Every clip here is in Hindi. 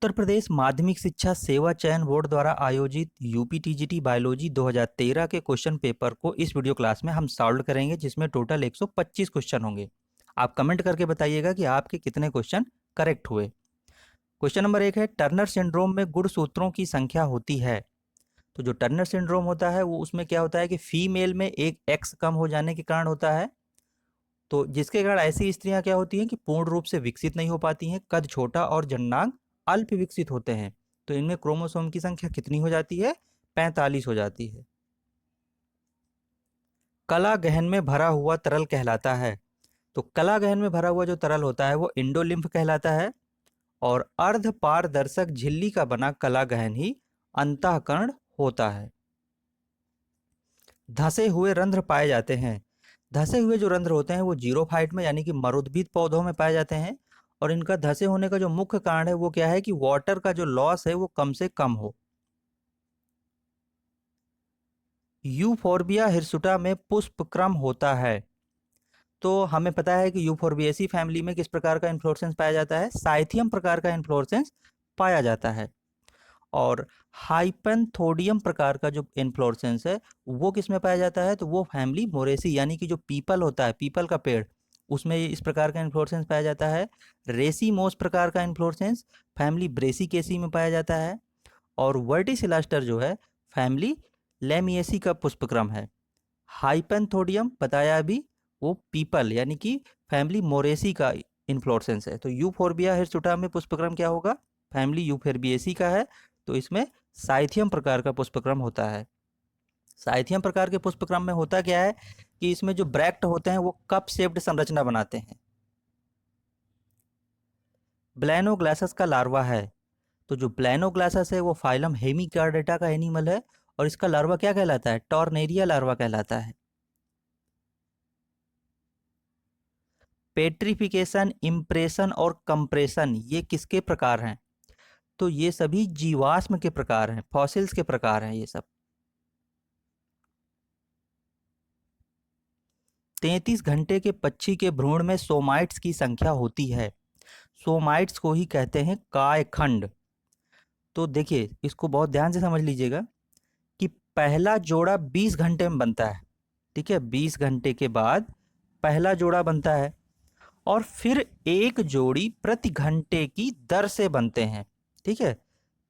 उत्तर प्रदेश माध्यमिक शिक्षा सेवा चयन बोर्ड द्वारा आयोजित यूपी टीजीटी बायोलॉजी 2013 के क्वेश्चन पेपर को इस वीडियो क्लास में हम सॉल्व करेंगे, जिसमें टोटल 125 क्वेश्चन होंगे। आप कमेंट करके बताइएगा कि आपके कितने क्वेश्चन करेक्ट हुए। क्वेश्चन नंबर 1 है, टर्नर सिंड्रोम में गुणसूत्रों की संख्या होती है। तो जो टर्नर सिंड्रोम होता है वो उसमें क्या होता है कि फीमेल में एक एक्स कम हो जाने के कारण होता है। तो जिसके कारण ऐसी स्त्रियां क्या होती हैं कि पूर्ण रूप से विकसित नहीं हो पाती हैं, कद छोटा और जननांग अल्प विकसित होते हैं। तो इनमें क्रोमोसोम की संख्या कितनी हो जाती है? 45 हो जाती है। कला गहन में भरा हुआ तरल कहलाता है। तो कला गहन में भरा हुआ जो तरल होता है वो इंडोलिम्फ कहलाता है। और अर्ध पारदर्शक झिल्ली का बना कला गहन ही अंतःकरण होता है। धसे हुए रंध्र पाए जाते हैं। धसे हुए जो रंध्र होते हैं वो जीरोफाइट में यानी कि मरुद्भिद पौधों में पाए जाते हैं। और इनका धसे होने का जो मुख्य कारण है वो क्या है कि वाटर का जो लॉस है वो कम से कम हो। यूफोर्बिया हिरसुटा में पुष्पक्रम होता है। तो हमें पता है कि यूफोर्बिएसी फैमिली में किस प्रकार का इन्फ्लोरेसेंस पाया जाता है? साइथियम प्रकार का इन्फ्लोरेसेंस पाया जाता है। और हाइपेंथोडियम प्रकार का जो इन्फ्लोरेसेंस है वो किस में पाया जाता है? तो वो फैमिली मोरेसी यानी कि जो पीपल होता है, पीपल का पेड़, उसमें इस प्रकार का इन्फ्लोरेसेंस पाया जाता है। रेसीमोस प्रकार का इन्फ्लोरेसेंस फैमिली ब्रेसिकेसी में पाया जाता है। और वर्टिसिलास्टर जो है फैमिली लेमिएसी का पुष्पक्रम है। हाइपेंथोडियम बताया अभी, वो पीपल यानी कि फैमिली मोरेसी का इन्फ्लोरेसेंस है। तो यूफोर्बिया हिरसुटा में पुष्पक्रम क्या होगा? फैमिली यूफोर्बिएसी का है। तो इसमें साइथियम प्रकार का पुष्पक्रम होता है। साइथियम प्रकार के पुष्पक्रम में होता क्या है कि इसमें जो ब्रैक्ट होते हैं वो कप शेप्ड संरचना बनाते हैं। ब्लैनोग्लासस का लार्वा है। तो जो ब्लैनोग्लासस है वो फाइलम हेमिकार्डेटा का एनिमल है। और इसका लार्वा क्या कहलाता है? टॉर्नेरिया लार्वा कहलाता है। पेट्रिफिकेशन, इम्प्रेशन और कंप्रेशन ये किसके प्रकार हैं? तो ये सभी जीवाश्म के प्रकार हैं, फॉसिल्स के प्रकार हैं ये सब। 33 घंटे के पक्षी के भ्रूण में सोमाइट्स की संख्या होती है। सोमाइट्स को ही कहते हैं कायखंड। तो देखिए इसको बहुत ध्यान से समझ लीजिएगा कि पहला जोड़ा 20 घंटे में बनता है। ठीक है, 20 घंटे के बाद पहला जोड़ा बनता है। और फिर एक जोड़ी प्रति घंटे की दर से बनते हैं। ठीक है,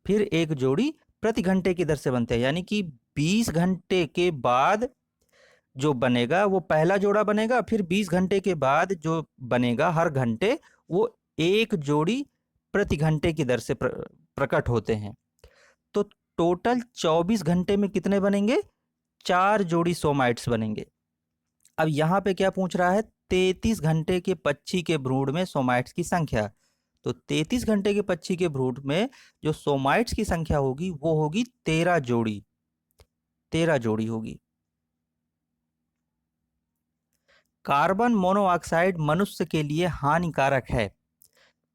फिर एक जोड़ी प्रति घंटे की दर से बनते हैं, यानी कि 20 घंटे के बाद जो बनेगा वो पहला जोड़ा बनेगा, फिर 20 घंटे के बाद जो बनेगा हर घंटे वो एक जोड़ी प्रति घंटे की दर से प्रकट होते हैं। तो टोटल 24 घंटे में कितने बनेंगे? 4 जोड़ी सोमाइट्स बनेंगे। अब यहाँ पे क्या पूछ रहा है? 33 घंटे के पक्षी के भ्रूण में सोमाइट्स की संख्या। तो 33 घंटे के पक्षी के भ्रूण में जो सोमाइट्स की संख्या होगी वो होगी 13 जोड़ी। 13 जोड़ी होगी। कार्बन मोनोऑक्साइड मनुष्य के लिए हानिकारक है।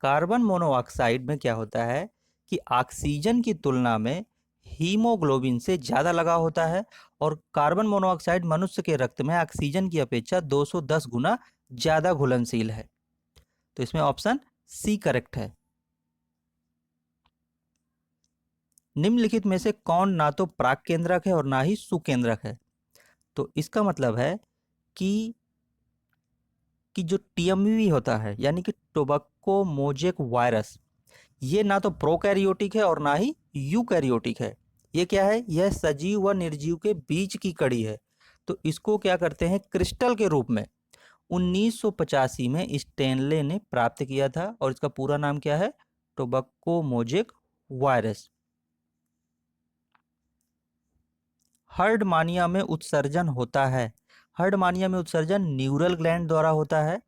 कार्बन मोनोऑक्साइड में क्या होता है कि ऑक्सीजन की तुलना में हीमोग्लोबिन से ज़्यादा लगाव होता है। और कार्बन मोनोऑक्साइड मनुष्य के रक्त में ऑक्सीजन की अपेक्षा 210 गुना ज़्यादा घुलनशील है। तो इसमें ऑप्शन सी करेक्ट है। निम्नलिखित में से कौन ना तो प्राक केंद्रक है और ना ही सुकेंद्रक है? तो इसका मतलब है कि जो टीएमवी होता है यानी कि टोबैको मोजेक वायरस, ये ना तो प्रोकैरियोटिक है और ना ही यूकैरियोटिक है। ये क्या है? यह सजीव व निर्जीव के बीच की कड़ी है। तो इसको क्या करते हैं? क्रिस्टल के रूप में 1985 में स्टेनले ने प्राप्त किया था। और इसका पूरा नाम क्या है? Tobacco mosaic virus. हर्डमानिया में उत्सर्जन होता है। हर्डमानिया में उत्सर्जन न्यूरल ग्लैंड द्वारा होता है।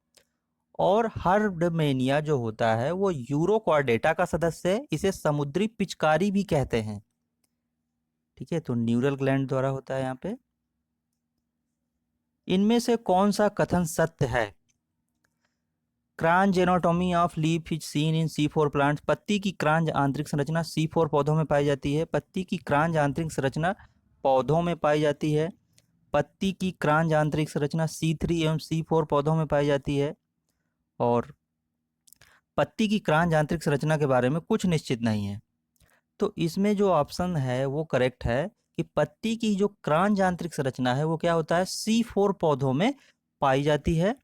और हर्डमेनिया जो होता है वो यूरोक्वार्डेटा का सदस्य है। इसे समुद्री पिचकारी भी कहते हैं। ठीक है, तो न्यूरल ग्लैंड द्वारा होता है यहाँ पे। इनमें से कौन सा कथन सत्य है? Kranz anatomy of leaf is seen in C4 plants. पत्ती की क्रांज आंतरिक संरचना C4 पौधों में पाई जाती है। पत्ती की क्रांज आंतरिक संरचना पौधों में पाई जाती है। पत्ती की क्रांज आंतरिक संरचना C3 एवं C4 पौधों में पाई जाती है। और पत्ती की क्रांत यांत्रिक संरचना के बारे में कुछ निश्चित नहीं है। तो इसमें जो ऑप्शन है वो करेक्ट है कि पत्ती की जो क्रांत यांत्रिक संरचना है वो क्या होता है, C4 पौधों में पाई जाती है।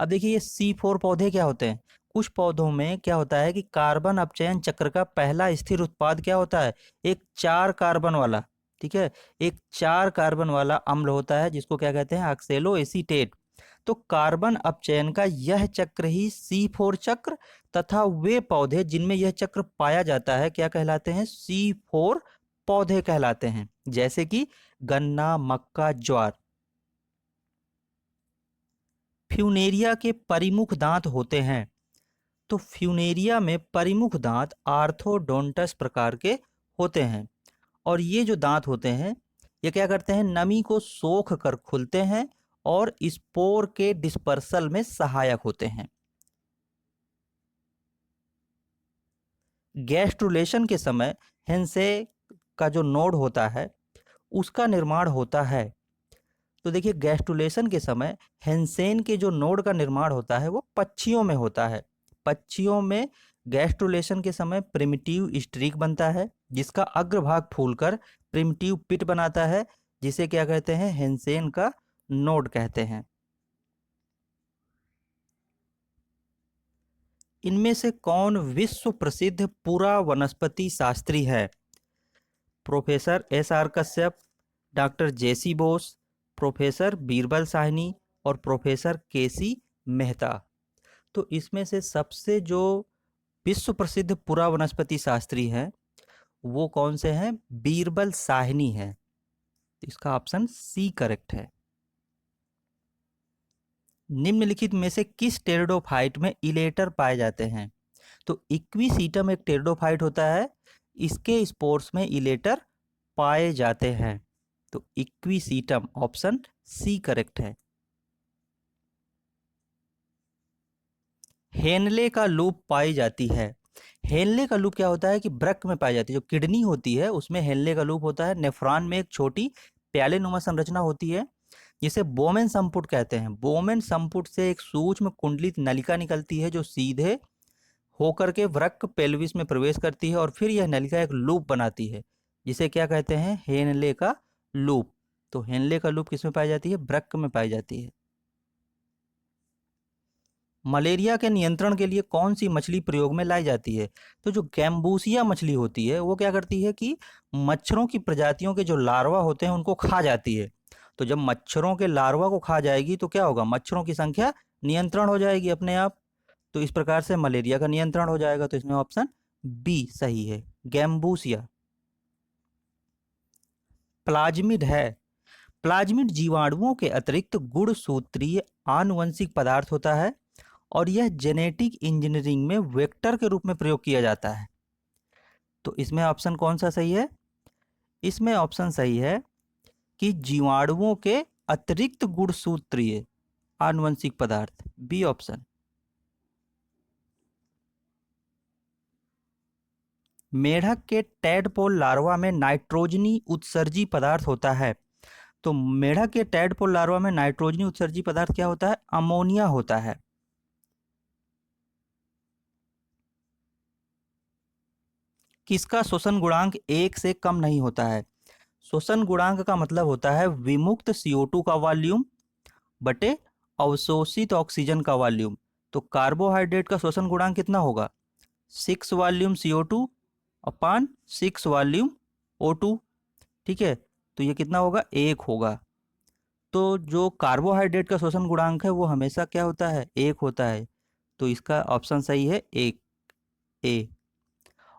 अब देखिए ये C4 पौधे क्या होते हैं, कुछ पौधों में क्या होता है कि कार्बन अपचयन चक्र का पहला स्थिर उत्पाद क्या होता है, एक 4 कार्बन वाला, ठीक है, एक 4 कार्बन वाला अम्ल होता है जिसको क्या कहते हैं, ऑक्सैलो एसीटेट। तो कार्बन अपचयन का यह चक्र ही C4 चक्र तथा वे पौधे जिनमें यह चक्र पाया जाता है क्या कहलाते हैं, C4 पौधे कहलाते हैं, जैसे कि गन्ना, मक्का, ज्वार। फ्यूनेरिया के परिमुख दांत होते हैं। तो फ्यूनेरिया में परिमुख दांत आर्थोडोंटस प्रकार के होते हैं और ये जो दांत होते हैं ये क्या करते हैं, नमी को सोख कर खुलते हैं और स्पोर के डिस्पर्सल में सहायक होते हैं। गैस्ट्रुलेशन के समय हेंसे का जो नोड होता है उसका निर्माण होता है। तो देखिए गैस्ट्रुलेशन के समय हेंसेन के जो नोड का निर्माण होता है वो पक्षियों में होता है। पक्षियों में गैस्ट्रुलेशन के समय प्रिमिटिव स्ट्रीक बनता है जिसका अग्रभाग फूलकर प्रिमिटिव पिट बनाता है, जिसे क्या कहते हैं, हेंसेन का नोड कहते हैं। इनमें से कौन विश्व प्रसिद्ध पुरा वनस्पति शास्त्री है? Professor S.R. Kashyap, doctor J.C. Bose, professor Birbal Sahni और प्रोफेसर K.C. मेहता। तो इसमें से सबसे जो विश्व प्रसिद्ध पुरा वनस्पति शास्त्री हैं वो कौन से हैं, बीरबल साहनी है। इसका ऑप्शन सी करेक्ट है। निम्नलिखित में से किस टेरिडोफाइट में इलेटर पाए जाते हैं? तो इक्विसीटम एक टेरिडोफाइट होता है, इसके स्पोर्स में इलेटर पाए जाते हैं। तो इक्विसीटम ऑप्शन सी करेक्ट है। हेनले का लूप पाई जाती है। हेनले का लूप क्या होता है कि वृक्क में पाई जाती है, जो किडनी होती है उसमें हेनले का लूप होता है। नेफ्रॉन में एक छोटी प्यालेनुमा संरचना होती है जिसे बोमेन संपुट कहते हैं। बोमेन संपुट से एक सूक्ष्म कुंडलित नलिका निकलती है जो सीधे होकर के वृक्क पेल्विस में प्रवेश करती है और फिर यह नलिका एक लूप बनाती है जिसे क्या कहते हैं, हेनले का लूप। तो हेनले का लूप किसमें पाई जाती है, वृक्क में पाई जाती है। मलेरिया के नियंत्रण के लिए कौन सी मछली प्रयोग में लाई जाती है? तो जो गैम्बूसिया मछली होती है वो क्या करती है कि मच्छरों की प्रजातियों के जो लार्वा होते हैं उनको खा जाती है। तो जब मच्छरों के लार्वा को खा जाएगी तो क्या होगा, मच्छरों की संख्या नियंत्रण हो जाएगी अपने आप। तो इस प्रकार से मलेरिया का नियंत्रण हो जाएगा। तो इसमें ऑप्शन बी सही है, गैम्बूसिया। प्लाज्मिड है। प्लाज्मिड जीवाणुओं के अतिरिक्त गुणसूत्रीय आनुवंशिक पदार्थ होता है और यह जेनेटिक इंजीनियरिंग में वेक्टर के रूप में प्रयोग किया जाता है। तो इसमें ऑप्शन कौन सा सही है? इसमें ऑप्शन सही है कि जीवाणुओं के अतिरिक्त गुणसूत्रीय आनुवंशिक पदार्थ, बी ऑप्शन। मेढक के टैडपोल लार्वा में नाइट्रोजनी उत्सर्जी पदार्थ होता है। तो मेढक के टैडपोल लार्वा में नाइट्रोजनी उत्सर्जी पदार्थ क्या होता है, अमोनिया होता है। किसका शोषण गुणांक 1 से कम नहीं होता है? शोषण गुणांक का मतलब होता है विमुक्त CO2 का वॉल्यूम बटे अवशोषित ऑक्सीजन का वॉल्यूम। तो कार्बोहाइड्रेट का शोषण गुणांक कितना होगा, 6 वॉल्यूम CO2 अपान 6 वॉल्यूम O2, ठीक है। तो ये कितना होगा, 1 होगा। तो जो कार्बोहाइड्रेट का शोषण गुणांक है वो हमेशा क्या होता है, 1 होता है। तो इसका ऑप्शन सही है 1 ए।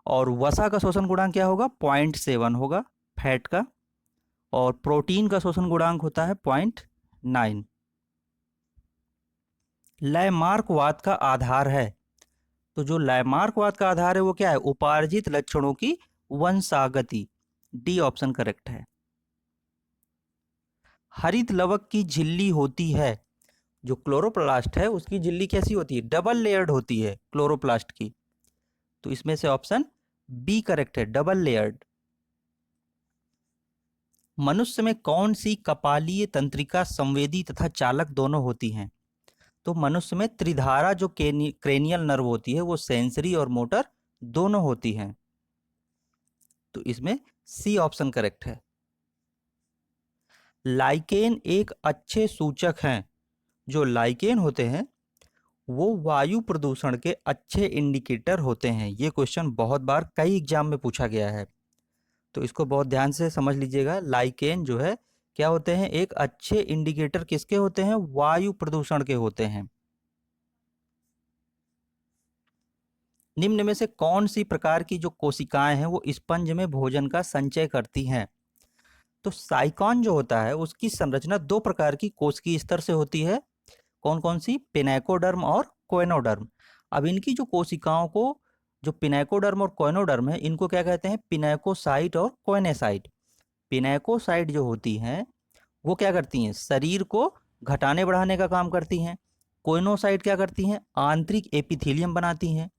और वसा का शोषण गुणांक क्या होगा, 0.7 होगा फैट का। और प्रोटीन का शोषण गुणांक होता है 0.9। लैमार्कवाद का आधार है। तो जो लैमार्कवाद का आधार है वो क्या है, उपार्जित लक्षणों की वंशागति, डी ऑप्शन करेक्ट है। हरित लवक की झिल्ली होती है, जो क्लोरोप्लास्ट है उसकी झिल्ली कैसी होती है, डबल लेयर्ड होती है क्लोरोप्लास्ट की। तो इसमें से ऑप्शन बी करेक्ट है, डबल लेयर्ड। मनुष्य में कौन सी कपालीय तंत्रिका संवेदी तथा चालक दोनों होती हैं? तो मनुष्य में त्रिधारा जो क्रेनियल नर्व होती है वो सेंसरी और मोटर दोनों होती हैं। तो इसमें सी ऑप्शन करेक्ट है। लाइकेन एक अच्छे सूचक हैं। जो लाइकेन होते हैं वो वायु प्रदूषण के अच्छे इंडिकेटर होते हैं। ये क्वेश्चन बहुत बार कई एग्जाम में पूछा गया है, तो इसको बहुत ध्यान से समझ लीजिएगा। लाइकेन जो है क्या होते हैं, एक अच्छे इंडिकेटर किसके होते हैं, वायु प्रदूषण के होते हैं। निम्न में से कौन सी प्रकार की जो कोशिकाएं हैं वो स्पंज में भोजन का संचय करती हैं। तो साइकॉन जो होता है उसकी संरचना दो प्रकार की कोशिकीय स्तर से होती है। कौन कौन सी, पिनेकोडर्म और कोएनोडर्म। अब इनकी जो कोशिकाओं को, जो पिनेकोडर्म और कोएनोडर्म है, इनको क्या कहते हैं, पिनेकोसाइट और कोएनेसाइट। पिनेकोसाइट जो होती हैं वो क्या करती हैं, शरीर को घटाने बढ़ाने का काम करती हैं। कोइनोसाइट क्या करती हैं, आंतरिक एपिथेलियम बनाती हैं।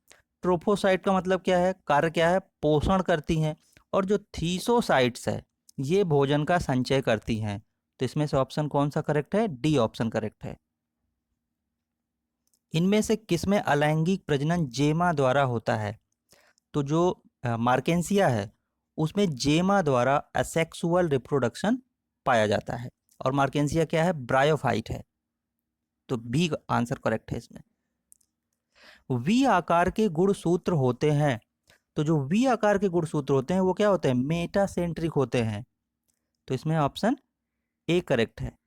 ट्रोफोसाइट का मतलब क्या है, कार्य क्या है, पोषण करती हैं। और जो थीसोसाइट्स है ये भोजन का संचय करती हैं। तो इसमें से ऑप्शन कौन सा करेक्ट है, डी ऑप्शन करेक्ट है। इनमें से किसमें अलैंगिक प्रजनन जेमा द्वारा होता है। तो जो मार्केंसिया है उसमें जेमा द्वारा असेक्सुअल रिप्रोडक्शन पाया जाता है। और मार्केंसिया क्या है, ब्रायोफाइट है। तो बी आंसर करेक्ट है इसमें। वी आकार के गुणसूत्र होते हैं। तो जो वी आकार के गुणसूत्र होते हैं वो क्या होते हैं, मेटासेंट्रिक होते हैं। तो इसमें ऑप्शन ए करेक्ट है।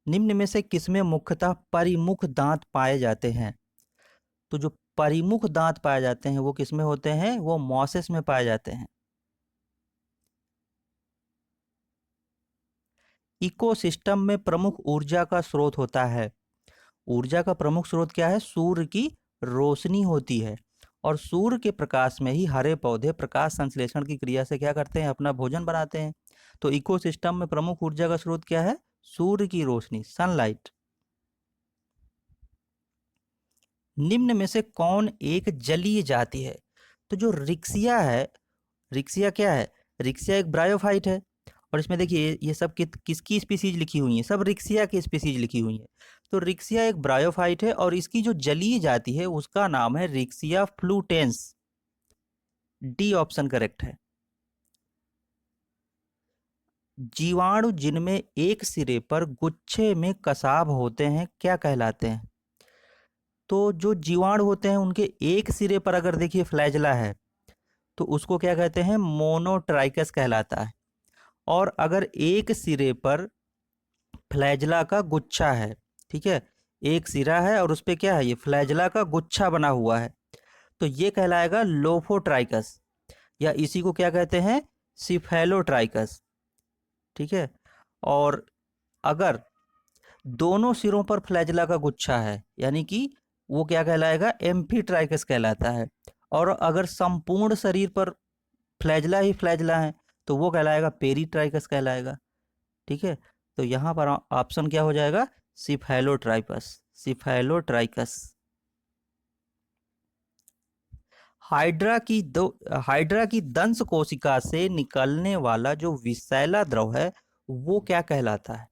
निम्न में से किसमें मुख्यतः परिमुख दांत पाए जाते हैं। तो जो परिमुख दांत पाए जाते हैं वो किसमें होते हैं, वो मॉसेस में पाए जाते हैं। इकोसिस्टम में प्रमुख ऊर्जा का स्रोत होता है। ऊर्जा का प्रमुख स्रोत क्या है, सूर्य की रोशनी होती है। और सूर्य के प्रकाश में ही हरे पौधे प्रकाश संश्लेषण की क्रिया से क्या करते हैं, अपना भोजन बनाते हैं। तो इकोसिस्टम में प्रमुख ऊर्जा का स्रोत क्या है, सूर्य की रोशनी, सनलाइट। निम्न में से कौन एक जलीय जाति है। तो जो रिक्सिया है, रिक्सिया क्या है, रिक्सिया एक ब्रायोफाइट है। और इसमें देखिए ये सब किसकी स्पीसीज लिखी हुई है, सब रिक्सिया की स्पीसीज लिखी हुई है। तो रिक्सिया एक ब्रायोफाइट है और इसकी जो जलीय जाति है उसका नाम है रिक्सिया फ्लूटेंस। डी ऑप्शन करेक्ट है। जीवाणु जिनमें एक सिरे पर गुच्छे में कसाब होते हैं क्या कहलाते हैं। तो जो जीवाणु होते हैं उनके एक सिरे पर अगर देखिए फ्लैजला है तो उसको क्या कहते हैं, मोनोट्राइकस कहलाता है। और अगर एक सिरे पर फ्लैजला का गुच्छा है, ठीक है, एक सिरा है और उस पे क्या है, ये फ्लैजला का गुच्छा बना हुआ है, तो ये कहलाएगा लोफोट्राइकस, या इसी को क्या कहते हैं, सिफेलोट्राइकस। ठीक है। और अगर दोनों सिरों पर फ्लैजला का गुच्छा है यानी कि वो क्या कहलाएगा, एम्फीट्राइकस कहलाता है। और अगर संपूर्ण शरीर पर फ्लैजला ही फ्लैजला है तो वो कहलाएगा पेरीट्राइकस कहलाएगा। ठीक है। तो यहाँ पर ऑप्शन क्या हो जाएगा, सिफेलोट्राइपस, सिफेलोट्राइकस। हाइड्रा की दंश कोशिका से निकलने वाला जो विषैला द्रव है वो क्या कहलाता है।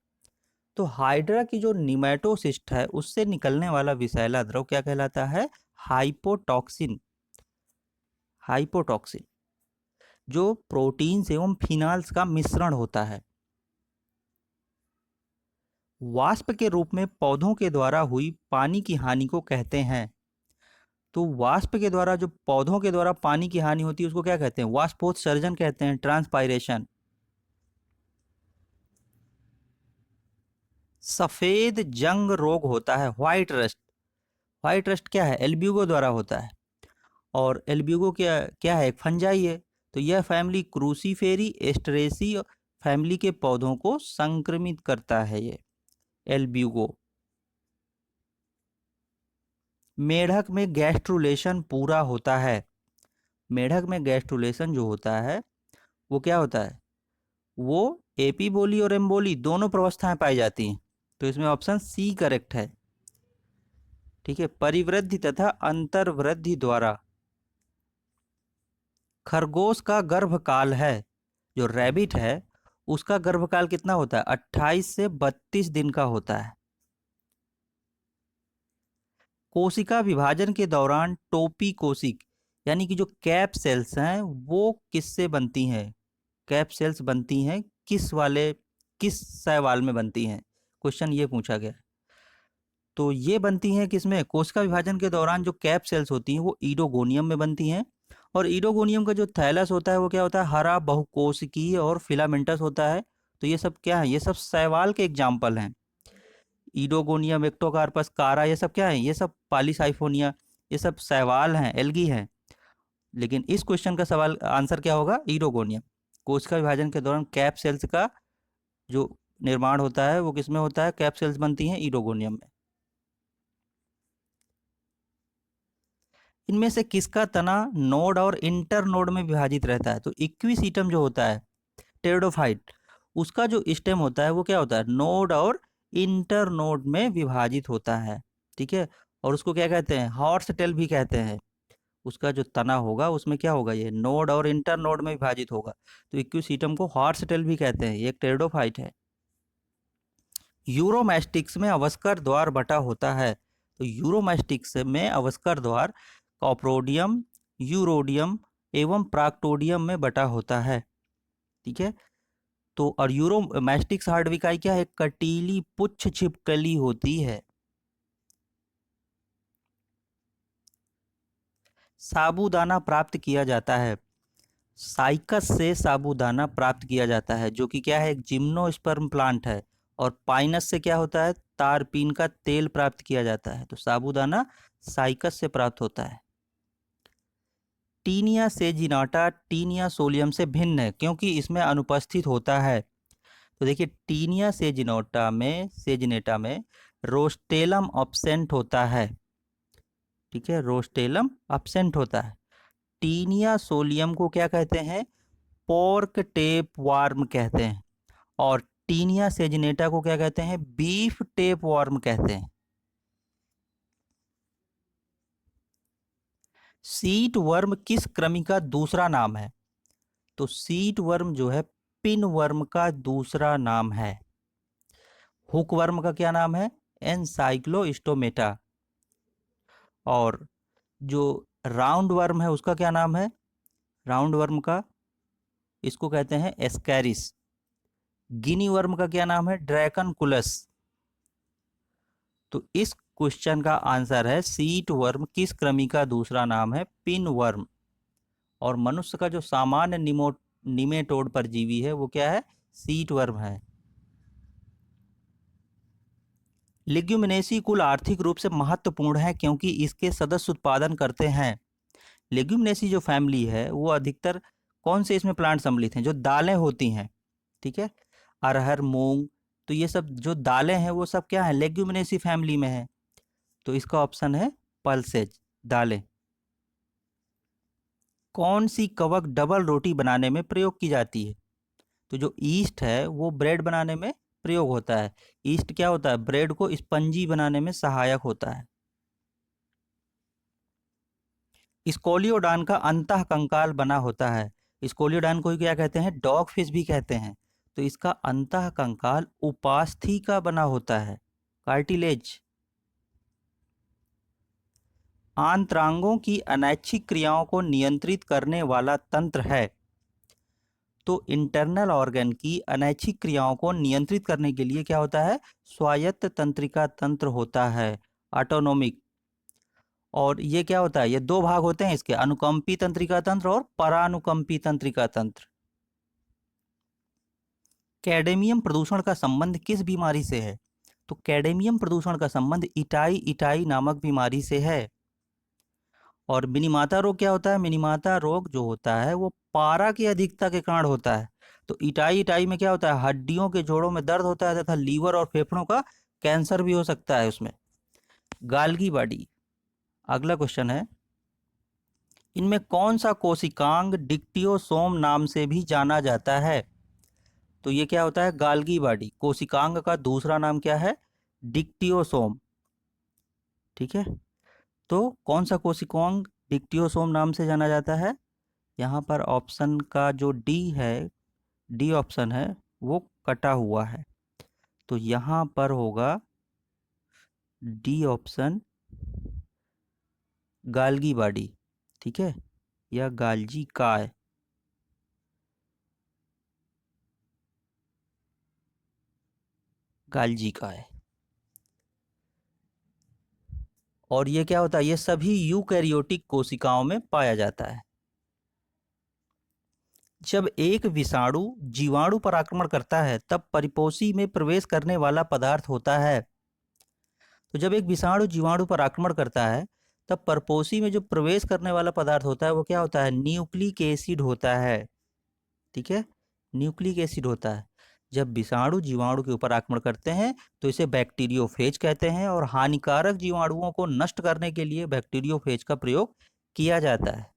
तो हाइड्रा की जो निमेटोसिस्ट है उससे निकलने वाला विषैला द्रव क्या कहलाता है, हाइपोटॉक्सिन। हाइपोटॉक्सिन जो प्रोटीन्स एवं फिनाल्स का मिश्रण होता है। वाष्प के रूप में पौधों के द्वारा हुई पानी की हानि को कहते हैं। तो वाष्प के द्वारा, जो पौधों के द्वारा पानी की हानि होती है उसको क्या कहते हैं, वाष्पोत्सर्जन कहते हैं, ट्रांसपायरेशन। सफेद जंग रोग होता है, व्हाइट रस्ट। व्हाइट रस्ट क्या है, एल्ब्यूगो द्वारा होता है। और एल्ब्यूगो क्या क्या है, एक फंजाई है। तो यह फैमिली क्रूसीफेरी एस्टरेसी फैमिली के पौधों को संक्रमित करता है, ये एल्ब्यूगो। मेढक में गैस्ट्रुलेशन पूरा होता है। मेढक में गैस्ट्रुलेशन जो होता है वो क्या होता है, वो एपीबोली और एम्बोली दोनों प्रवस्थाएं पाई जाती हैं। तो इसमें ऑप्शन सी करेक्ट है। ठीक है। परिवृद्धि तथा अंतर्वृद्धि द्वारा खरगोश का गर्भकाल है, जो रैबिट है उसका गर्भकाल कितना होता है, 28 से 32 दिन का होता है। कोशिका विभाजन के दौरान टोपी कोशिक यानी कि जो कैप सेल्स हैं वो किससे बनती हैं? कैप सेल्स बनती हैं किस शैवाल में बनती हैं? क्वेश्चन ये पूछा गया है। तो ये बनती हैं किसमें? कोशिका विभाजन के दौरान जो कैप सेल्स होती हैं वो ईडोगोनियम में बनती हैं। और ईडोगोनियम का जो थैलस होता है वो क्या होता है? हरा बहुकोशिकीय और फिलामेंटस होता है। तो ये सब क्या है? ये सब शैवाल के एग्जाम्पल हैं। ईडोगोनियम, एक्टोकार्पस, कारा, ये सब क्या है? ये सब पॉलीसाइफोनिया, ये सब शैवाल हैं, एल्गी हैं। लेकिन इस क्वेश्चन का सवाल आंसर क्या होगा? ईडोगोनियम। कोशिका विभाजन के दौरान कैप सेल्स का जो निर्माण होता है वो किसमें होता है? कैप सेल्स बनती हैं ईडोगोनियम में। इनमें से किसका तना नोड और इंटर नोड में विभाजित रहता है? तो इक्विसीटम जो होता है, टेरिडोफाइट, उसका जो स्टेम होता है वो क्या होता है? नोड और इंटर नोड में विभाजित होता है। ठीक है। और उसको क्या कहते हैं? हॉर्स टेल भी कहते हैं। उसका जो तना होगा उसमें क्या होगा? ये नोड और इंटर नोड में विभाजित होगा। तो इक्विसीटम को हॉर्स टेल भी कहते हैं। ये एक टेरिडोफाइट है। यूरोमैस्टिक्स में अवस्कर द्वार बटा होता है। तो यूरोमैस्टिक्स में अवस्कर द्वार कॉप्रोडियम, यूरोडियम एवं प्राक्टोडियम में बटा होता है। ठीक है। तो और यूरोमैस्टिक्स हार्डविकाई क्या है? कटीली पुच्छ छिपकली होती है। साबूदाना प्राप्त किया जाता है। साइकस से साबूदाना प्राप्त किया जाता है जो कि क्या है? एक जिम्नोस्पर्म प्लांट है। और पाइनस से क्या होता है? तारपीन का तेल प्राप्त किया जाता है। तो साबूदाना साइकस से प्राप्त होता है। टीनिया सेजिनाटा टीनिया सोलियम से भिन्न है क्योंकि इसमें अनुपस्थित होता है। तो देखिए, टीनिया सेजिनेटा में रोस्टेलम अब्सेंट होता है। ठीक है, रोस्टेलम अब्सेंट होता है। टीनिया सोलियम को क्या कहते हैं? पोर्क टेप वार्म कहते हैं। और टीनिया सेजिनेटा को क्या कहते हैं? बीफ टेप वार्म कहते हैं। सीट वर्म किस कृमि का दूसरा नाम है? तो सीट वर्म जो है पिन वर्म का दूसरा नाम है। हुक वर्म का क्या नाम है? एनसाइक्लोस्टोमेटा। और जो राउंड वर्म है उसका क्या नाम है? राउंड वर्म का, इसको कहते हैं एस्कैरिस। गिनी वर्म का क्या नाम है? ड्रैकनकुलस। तो इस क्वेश्चन का आंसर है सीट वर्म किस कृमि का दूसरा नाम है? Pin worm. और मनुष्य का जो सामान्य निमेटोड परजीवी है वो क्या है? सीट वर्म है। लेग्यूमिनेसी कुल आर्थिक रूप से महत्वपूर्ण है क्योंकि इसके सदस्य उत्पादन करते हैं। लेग्यूमिनेसी जो फैमिली है वो अधिकतर कौन से इसमें प्लांट सम्मिलित हैं? जो दालें होती हैं। ठीक है, अरहर, मूंग, तो ये सब जो दालें हैं वो सब क्या है? लेग्यूमिनेसी फैमिली में है। तो इसका ऑप्शन है पल्सेज, दालें। कौन सी कवक डबल रोटी बनाने में प्रयोग की जाती है? तो जो ईस्ट है वो ब्रेड बनाने में प्रयोग होता है। ईस्ट क्या होता है? ब्रेड को स्पंजी बनाने में सहायक होता है। स्कोलियोडान का अंतः कंकाल बना होता है। स्कोलियोडान को ही क्या कहते हैं? डॉग फिश भी कहते हैं। तो इसका अंतः कंकाल उपास्थि का बना होता है, कार्टिलेज। आंत्रांगों की अनैच्छिक क्रियाओं को नियंत्रित करने वाला तंत्र है। तो इंटरनल ऑर्गन की अनैच्छिक क्रियाओं को नियंत्रित करने के लिए क्या होता है? स्वायत्त तंत्रिका तंत्र होता है, ऑटोनोमिक। और ये क्या होता है? ये दो भाग होते हैं इसके, अनुकंपी तंत्रिका तंत्र और परानुकंपी तंत्रिका तंत्र। कैडेमियम प्रदूषण का संबंध किस बीमारी से है? तो कैडेमियम प्रदूषण का संबंध इटाई इटाई नामक बीमारी से है। और मिनीमाता रोग क्या होता है? मिनीमाता रोग जो होता है वो पारा की अधिकता के कारण होता है। तो इटाई इटाई में क्या होता है? हड्डियों के जोड़ों में दर्द होता है तथा लीवर और फेफड़ों का कैंसर भी हो सकता है उसमें। गाल्गी बॉडी। अगला क्वेश्चन है, इनमें कौन सा कोशिकांग डिक्टियोसोम नाम से भी जाना जाता है? तो ये क्या होता है? गाल्गी बॉडी। कोशिकांग का दूसरा नाम क्या है? डिक्टियोसोम। ठीक है। तो कौन सा कोशिकांग डिक्टियोसोम नाम से जाना जाता है? यहाँ पर ऑप्शन का जो डी है, डी ऑप्शन है वो कटा हुआ है। तो यहाँ पर होगा डी ऑप्शन, गाल्गी बॉडी, ठीक है, या गाल्जी काय, गाल्जी काय। और ये क्या होता है, ये सभी यूकैरियोटिक कोशिकाओं में पाया जाता है। जब एक विषाणु जीवाणु पर आक्रमण करता है तब परिपोषी में प्रवेश करने वाला पदार्थ होता है। तो जब एक विषाणु जीवाणु पर आक्रमण करता है तब परपोषी में जो प्रवेश करने वाला पदार्थ होता है वो क्या होता है, न्यूक्लिक एसिड होता है, ठीक है, न्यूक्लिक एसिड होता है। जब विषाणु जीवाणु के ऊपर आक्रमण करते हैं तो इसे बैक्टीरियोफेज कहते हैं, और हानिकारक जीवाणुओं को नष्ट करने के लिए बैक्टीरियोफेज का प्रयोग किया जाता है।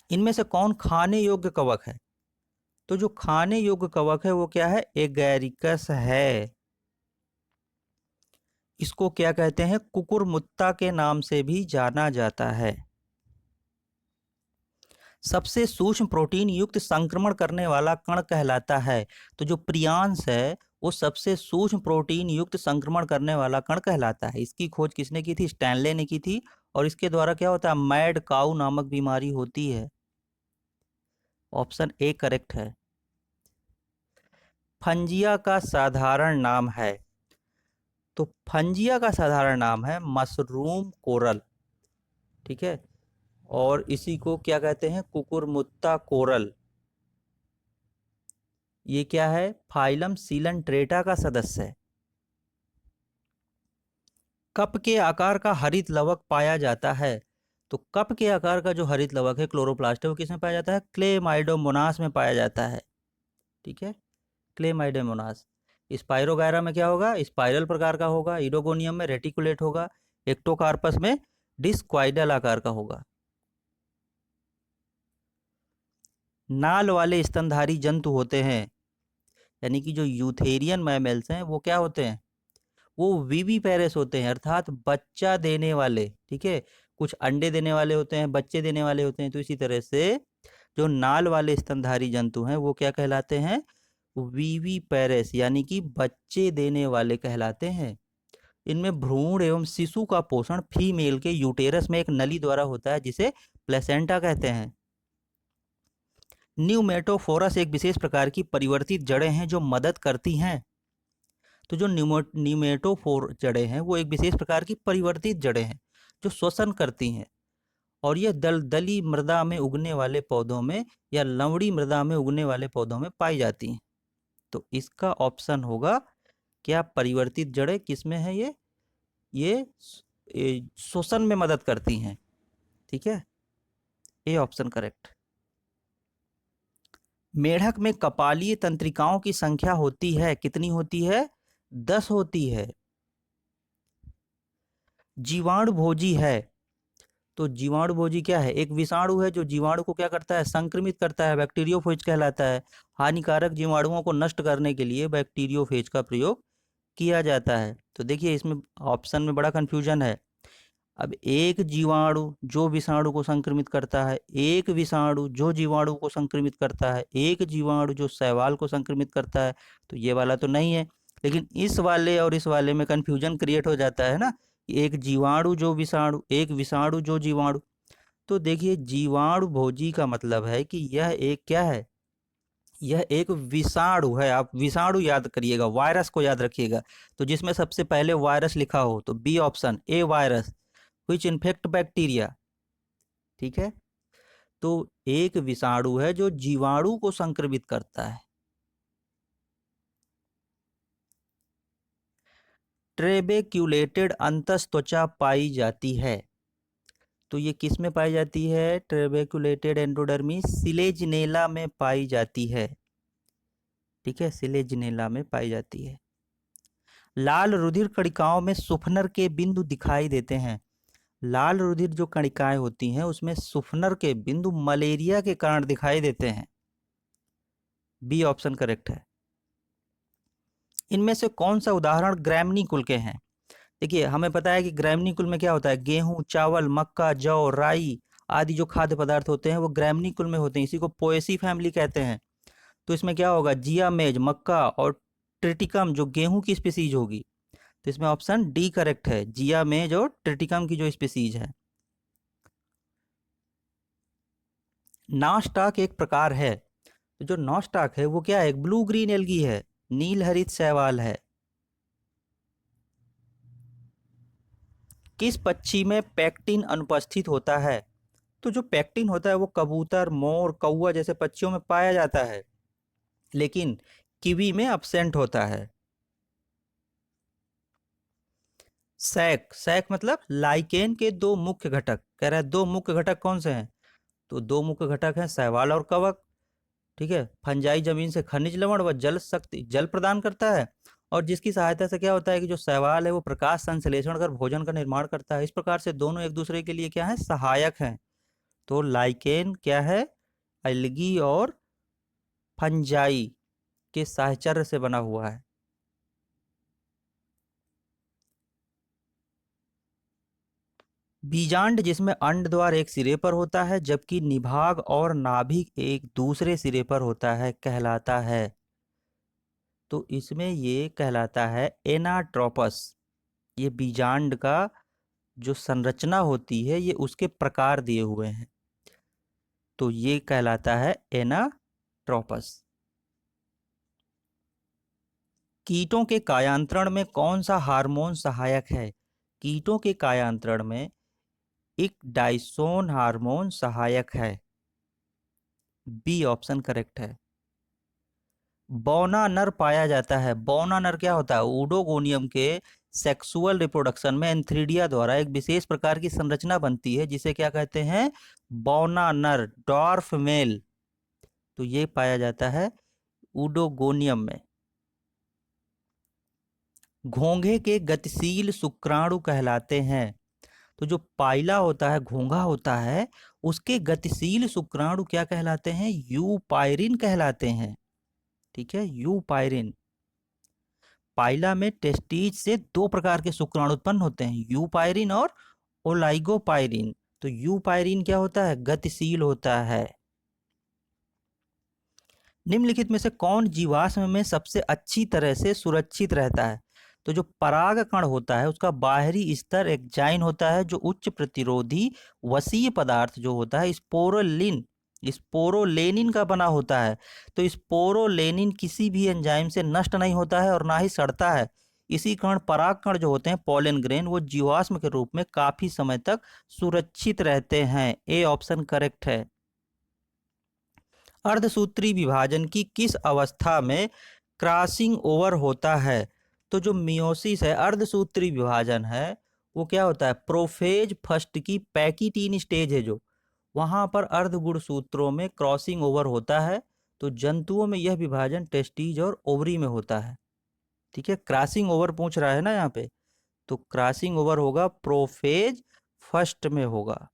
इनमें से कौन खाने योग्य कवक है? तो जो खाने योग्य कवक है वो क्या है, एगैरिकस है। इसको क्या कहते हैं, कुकुरमुत्ता के नाम से भी जाना जाता है। सबसे सूक्ष्म प्रोटीन युक्त संक्रमण करने वाला कण कहलाता है। तो जो प्रियांश है वो सबसे सूक्ष्म प्रोटीन युक्त संक्रमण करने वाला कण कहलाता है। इसकी खोज किसने की थी, स्टैनले ने की थी। और इसके द्वारा क्या होता है, मैड काऊ नामक बीमारी होती है। ऑप्शन ए करेक्ट है। फंजिया का साधारण नाम है? तो फंजिया का साधारण नाम है मशरूम कोरल, ठीक है, और इसी को क्या कहते हैं, कुकुरमुत्ता कोरल। ये क्या है, फाइलम सीलनट्रेटा का सदस्य है। कप के आकार का हरित लवक पाया जाता है? तो कप के आकार का जो हरित लवक है, क्लोरोप्लास्ट है, वो किसमें पाया जाता है, क्लेमाइडोमोनास में पाया जाता है, ठीक है, क्लेमाइडोमोनास। स्पाइरोगायरा में क्या होगा, स्पाइरल प्रकार का होगा, इडोगोनियम में रेटिकुलेट होगा, एक्टोकार्पस में डिस्क्वाइडल आकार का होगा। नाल वाले स्तनधारी जंतु होते हैं, यानी कि जो यूथेरियन मैमल्स हैं वो क्या होते हैं, वो विविपेरस होते हैं, अर्थात बच्चा देने वाले, ठीक है, कुछ अंडे देने वाले होते हैं, बच्चे देने वाले होते हैं। तो इसी तरह से जो नाल वाले स्तनधारी जंतु हैं वो क्या कहलाते हैं, विविपेरस, यानी कि बच्चे देने वाले कहलाते हैं। इनमें भ्रूण एवं शिशु का पोषण फीमेल के यूटेरस में एक नली द्वारा होता है जिसे प्लेसेंटा कहते हैं। न्यूमेटोफोरस एक विशेष प्रकार की परिवर्तित जड़ें हैं जो मदद करती हैं। तो जो न्यूमेटोफोर जड़ें हैं वो एक विशेष प्रकार की परिवर्तित जड़ें हैं जो श्वसन करती हैं, और यह दलदली मृदा में उगने वाले पौधों में या लवणी मृदा में उगने वाले पौधों में पाई जाती हैं। तो इसका ऑप्शन होगा क्या, परिवर्तित जड़ें किसमें है, ये श्वसन में मदद करती हैं, ठीक है, ए ऑप्शन करेक्ट। मेढक में कपालीय तंत्रिकाओं की संख्या होती है, कितनी होती है, 10 होती है। जीवाणु भोजी है? तो जीवाणु भोजी क्या है, एक विषाणु है जो जीवाणु को क्या करता है, संक्रमित करता है, बैक्टीरियोफेज कहलाता है। हानिकारक जीवाणुओं को नष्ट करने के लिए बैक्टीरियोफेज का प्रयोग किया जाता है। तो देखिए इसमें ऑप्शन में बड़ा कंफ्यूजन है। अब एक जीवाणु जो विषाणु को संक्रमित करता है, एक विषाणु जो जीवाणु को संक्रमित करता है, एक जीवाणु जो शैवाल को संक्रमित करता है, तो ये वाला तो नहीं है। लेकिन इस वाले और इस वाले में कंफ्यूजन क्रिएट हो जाता है ना, एक जीवाणु जो विषाणु, एक विषाणु जो जीवाणु। तो देखिए जीवाणु भोजी का मतलब है कि यह एक क्या है, यह एक विषाणु है। आप विषाणु याद करिएगा, वायरस को याद रखिएगा। तो जिसमें सबसे पहले वायरस लिखा हो तो B option, A virus which infect bacteria, ठीक है। तो एक विषाणु है जो जीवाणु को संक्रमित करता है। ट्रेबेक्युलेटेड अंतःत्वचा पाई जाती है? तो ये किस में पाई जाती है, ट्रेबेक्युलेटेड एंडोडर्मिस सिलेजिनेला में पाई जाती है, ठीक है, सिलेजिनेला में पाई जाती है। लाल रुधिर कणिकाओं में सुफनर के बिंदु दिखाई देते हैं? लाल रुधिर जो कणिकाएं होती हैं उसमें सुफनर के बिंदु मलेरिया के कारण दिखाई देते हैं, बी ऑप्शन करेक्ट है। इनमें से कौन सा उदाहरण ग्रैमनी कुल के हैं? देखिए हमें पता है कि ग्रैमनी कुल में क्या होता है, गेहूं, चावल, मक्का, जौ, राई आदि जो खाद्य पदार्थ होते हैं वो ग्रैमनी कुल में होते हैं। इसी को पोएसी फैमिली कहते हैं। तो इसमें क्या होगा, जिया मेज मक्का और ट्रिटिकम जो गेहूं की स्पीसीज होगी, तो इसमें ऑप्शन डी करेक्ट है, जिया मेज और ट्रिटिकम की जो स्पीसीज है। नॉस्टाक एक प्रकार है, तो जो नॉस्टाक है वो क्या है, ब्लू ग्रीन एल्गी है, नील हरित शैवाल है। किस पक्षी में पैक्टिन अनुपस्थित होता है? तो जो पैक्टिन होता है वो कबूतर, मोर, कौवा जैसे पक्षियों में पाया जाता है, लेकिन कीवी में अब्सेंट होता है। सैक, सैक मतलब लाइकेन के दो मुख्य घटक, कह रहा है दो मुख्य घटक कौन से हैं? तो दो मुख्य घटक हैं शैवाल और कवक। ठीक है, फंजाई जमीन से खनिज लवण व जल शक्ति, जल प्रदान करता है, और जिसकी सहायता से क्या होता है कि जो शैवाल है वो प्रकाश संश्लेषण कर भोजन का निर्माण करता है। इस प्रकार से दोनों एक दूसरे के लिए क्या है, सहायक हैं। तो लाइकेन क्या है, एल्गी और फंजाई के साहचर्य से बना हुआ है। बीजांड जिसमें अंड द्वार एक सिरे पर होता है जबकि निभाग और नाभिक एक दूसरे सिरे पर होता है, कहलाता है? तो इसमें ये कहलाता है एनाट्रोपस। ये बीजांड का जो संरचना होती है ये उसके प्रकार दिए हुए हैं, तो ये कहलाता है एनाट्रोपस। कीटों के कायांतरण में कौन सा हार्मोन सहायक है? कीटों के कायांतरण में एक डाइसोन हार्मोन सहायक है। बी ऑप्शन करेक्ट है। बौना नर पाया जाता है, बौना नर क्या होता है, ऊडोगोनियम के सेक्सुअल रिप्रोडक्शन में एंथ्रीडिया द्वारा एक विशेष प्रकार की संरचना बनती है जिसे क्या कहते हैं, बौना नर, डॉर्फ मेल। तो ये पाया जाता है ऊडोगोनियम में। घोंघे के गतिशील शुक्राणु कहलाते हैं। तो जो पाइला होता है, घोंघा होता है, उसके गतिशील शुक्राणु क्या कहलाते हैं, यूपायरिन कहलाते हैं। ठीक है, यूपायरिन। पाइला में टेस्टीज से दो प्रकार के शुक्राणु उत्पन्न होते हैं, यूपायरिन और ओलाइगोपायरिन। तो यूपायरिन क्या होता है, गतिशील होता है। निम्नलिखित में से कौन जीवाश्म में सबसे अच्छी तरह से सुरक्षित रहता है? तो जो पराग कण होता है उसका बाहरी स्तर एक्जाइन होता है जो उच्च प्रतिरोधी वसीय पदार्थ जो होता है स्पोरोलिन, स्पोरोलेनिन का बना होता है। तो स्पोरोलेनिन किसी भी एंजाइम से नष्ट नहीं होता है और ना ही सड़ता है। इसी कारण पराग कण जो होते हैं पॉलन ग्रेन, वो जीवाश्म के रूप में काफी समय तक सुरक्षित रहते हैं। ए ऑप्शन करेक्ट है। अर्धसूत्री विभाजन की किस अवस्था में क्रॉसिंग ओवर होता है? तो जो मियोसिस है, अर्धसूत्री विभाजन है, वो क्या होता है, प्रोफेज फर्स्ट की पैकिटीन स्टेज है जो, वहां पर अर्धगुणसूत्रों में क्रॉसिंग ओवर होता है। तो जंतुओं में यह विभाजन टेस्टीज और ओवरी में होता है। ठीक है, क्रॉसिंग ओवर पूछ रहा है ना यहाँ पे, तो क्रॉसिंग ओवर होगा प्रोफेज फर्स्ट में होगा।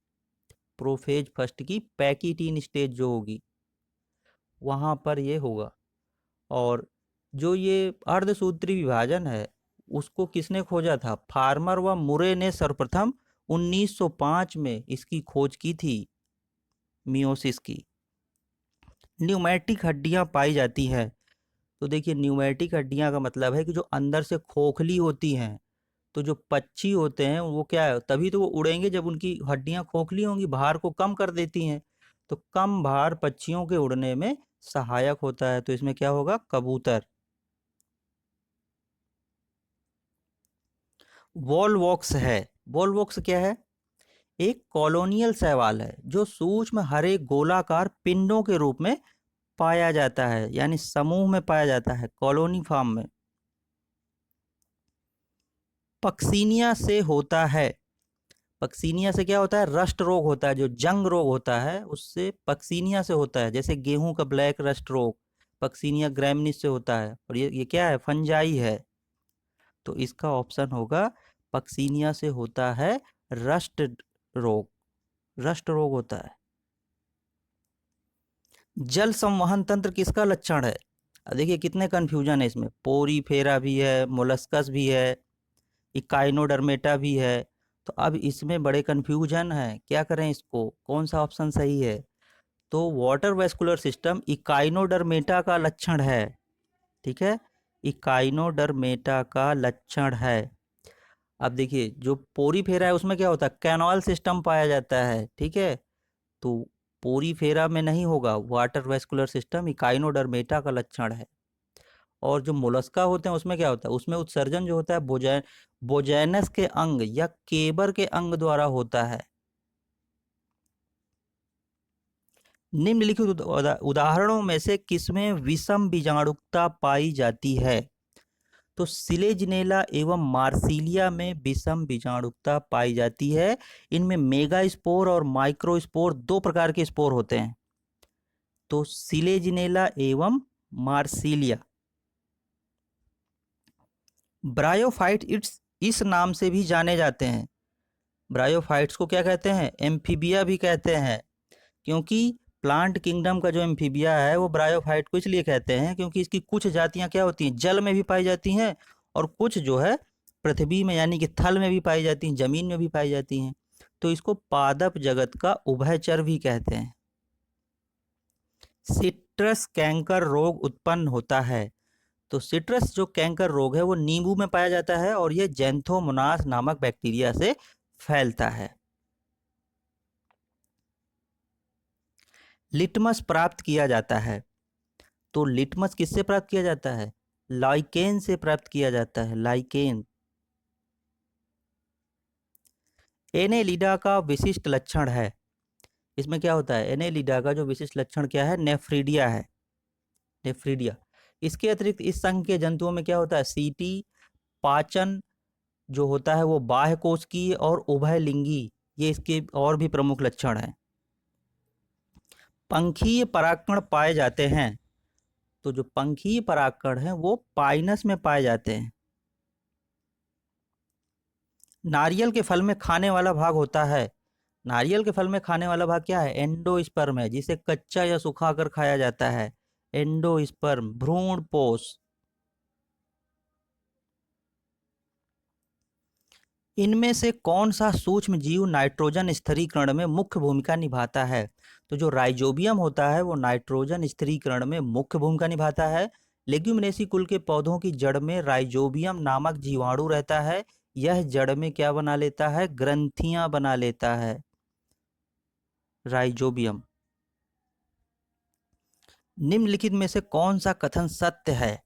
प्रोफेज फर्स्ट की पैकिटीन स्टेज जो होगी वहां पर ये होगा। और जो ये अर्धसूत्री विभाजन है उसको किसने खोजा था, फार्मर व मुरे ने सर्वप्रथम 1905 में इसकी खोज की थी, मियोसिस की। न्यूमेटिक हड्डियां पाई जाती हैं। तो देखिए न्यूमेटिक हड्डियां का मतलब है कि जो अंदर से खोखली होती हैं। तो जो पक्षी होते हैं वो क्या है, तभी तो वो उड़ेंगे जब उनकी हड्डियां खोखली होंगी, भार को कम कर देती हैं। तो कम भार पक्षियों के उड़ने में सहायक होता है, तो इसमें क्या होगा, कबूतर। वॉलवॉक्स है, वॉलवॉक्स क्या है, एक कॉलोनियल शैवाल है जो सूक्ष्म हरे गोलाकार पिंडों के रूप में पाया जाता है, यानी समूह में पाया जाता है, कॉलोनी फॉर्म में। पक्सीनिया से होता है, पक्सीनिया से क्या होता है, रस्ट रोग होता है, जो जंग रोग होता है उससे पक्सीनिया से होता है। जैसे गेहूं का ब्लैक रस्ट रोग पक्सीनिया ग्रैमिनिस से होता है, और ये क्या है, फंजाई है। तो इसका ऑप्शन होगा पक्सीनिया से होता है रस्ट रोग, रस्ट रोग होता है। जल संवहन तंत्र किसका लक्षण है? अब देखिए कितने कंफ्यूजन है इसमें, पोरीफेरा भी है, मोलस्कस भी है, इकाइनोडर्मेटा भी है। तो अब इसमें बड़े कंफ्यूजन है, क्या करें इसको, कौन सा ऑप्शन सही है? तो वाटर वेस्कुलर सिस्टम इकाइनोडर्मेटा का लक्षण है। ठीक है, इकाइनोडर्मेटा का लक्षण है। अब देखिए जो पोरीफेरा है उसमें क्या होता है, कैनॉल सिस्टम पाया जाता है, ठीक है। तो पोरीफेरा में नहीं होगा, वाटर वेस्कुलर सिस्टम इकाइनोडर्मेटा का लक्षण है। और जो मोलस्का होते हैं उसमें क्या होता है, उसमें उत्सर्जन जो होता है बोजैनस के अंग या केबर के अंग द्वारा होता है। निम्नलिखित उदाहरणों में से किसमें विषम बीजाणुकता पाई जाती है? तो सिलेजिनेला एवं मार्सिलिया में विषम बीजाणुकता पाई जाती है। इनमें मेगा स्पोर और माइक्रो स्पोर दो प्रकार के स्पोर होते हैं। तो सिलेजिनेला एवं मार्सिलिया। ब्रायोफाइट इस नाम से भी जाने जाते हैं। ब्रायोफाइट्स को क्या कहते हैं, एम्फीबिया भी कहते हैं। क्योंकि प्लांट किंगडम का जो एम्फीबिया है वो ब्रायोफाइट को इसलिए कहते हैं क्योंकि इसकी कुछ जातियां क्या होती हैं, जल में भी पाई जाती हैं, और कुछ जो है पृथ्वी में यानी कि थल में भी पाई जाती हैं, जमीन में भी पाई जाती हैं। तो इसको पादप जगत का उभयचर भी कहते हैं। सिट्रस कैंकर रोग उत्पन्न होता है। तो सिट्रस जो कैंकर रोग है वो नींबू में पाया जाता है और ये जेंथोमोनास नामक बैक्टीरिया से फैलता है। लिटमस प्राप्त किया जाता है। तो लिटमस किससे प्राप्त किया जाता है, लाइकेन से प्राप्त किया जाता है, लाइकेन। एनेलिडा का विशिष्ट लक्षण है। इसमें क्या होता है, एनेलिडा का जो विशिष्ट लक्षण क्या है, नेफ्रीडिया है, नेफ्रीडिया। इसके अतिरिक्त इस संघ के जंतुओं में क्या होता है, सीटी पाचन जो होता है वो बाह्य कोशिकीय और उभयलिंगी, ये इसके और भी प्रमुख लक्षण हैं। पंखीय परागकण पाए जाते हैं। तो जो पंखीय परागकण हैं वो पाइनस में पाए जाते हैं। नारियल के फल में खाने वाला भाग होता है। नारियल के फल में खाने वाला भाग क्या है, एंडोस्पर्म है, जिसे कच्चा या सुखा कर खाया जाता है। एंडोस्पर्म भ्रूण पोष। इनमें से कौन सा सूक्ष्म जीव नाइट्रोजन स्थिरीकरण में मुख्य भूमिका निभाता है? तो जो राइजोबियम होता है वो नाइट्रोजन स्थिरीकरण में मुख्य भूमिका निभाता है। लेग्यूमिनेसी कुल के पौधों की जड़ में राइजोबियम नामक जीवाणु रहता है। यह जड़ में क्या बना लेता है, ग्रंथियां बना लेता है, राइजोबियम। निम्नलिखित में से कौन सा कथन सत्य है?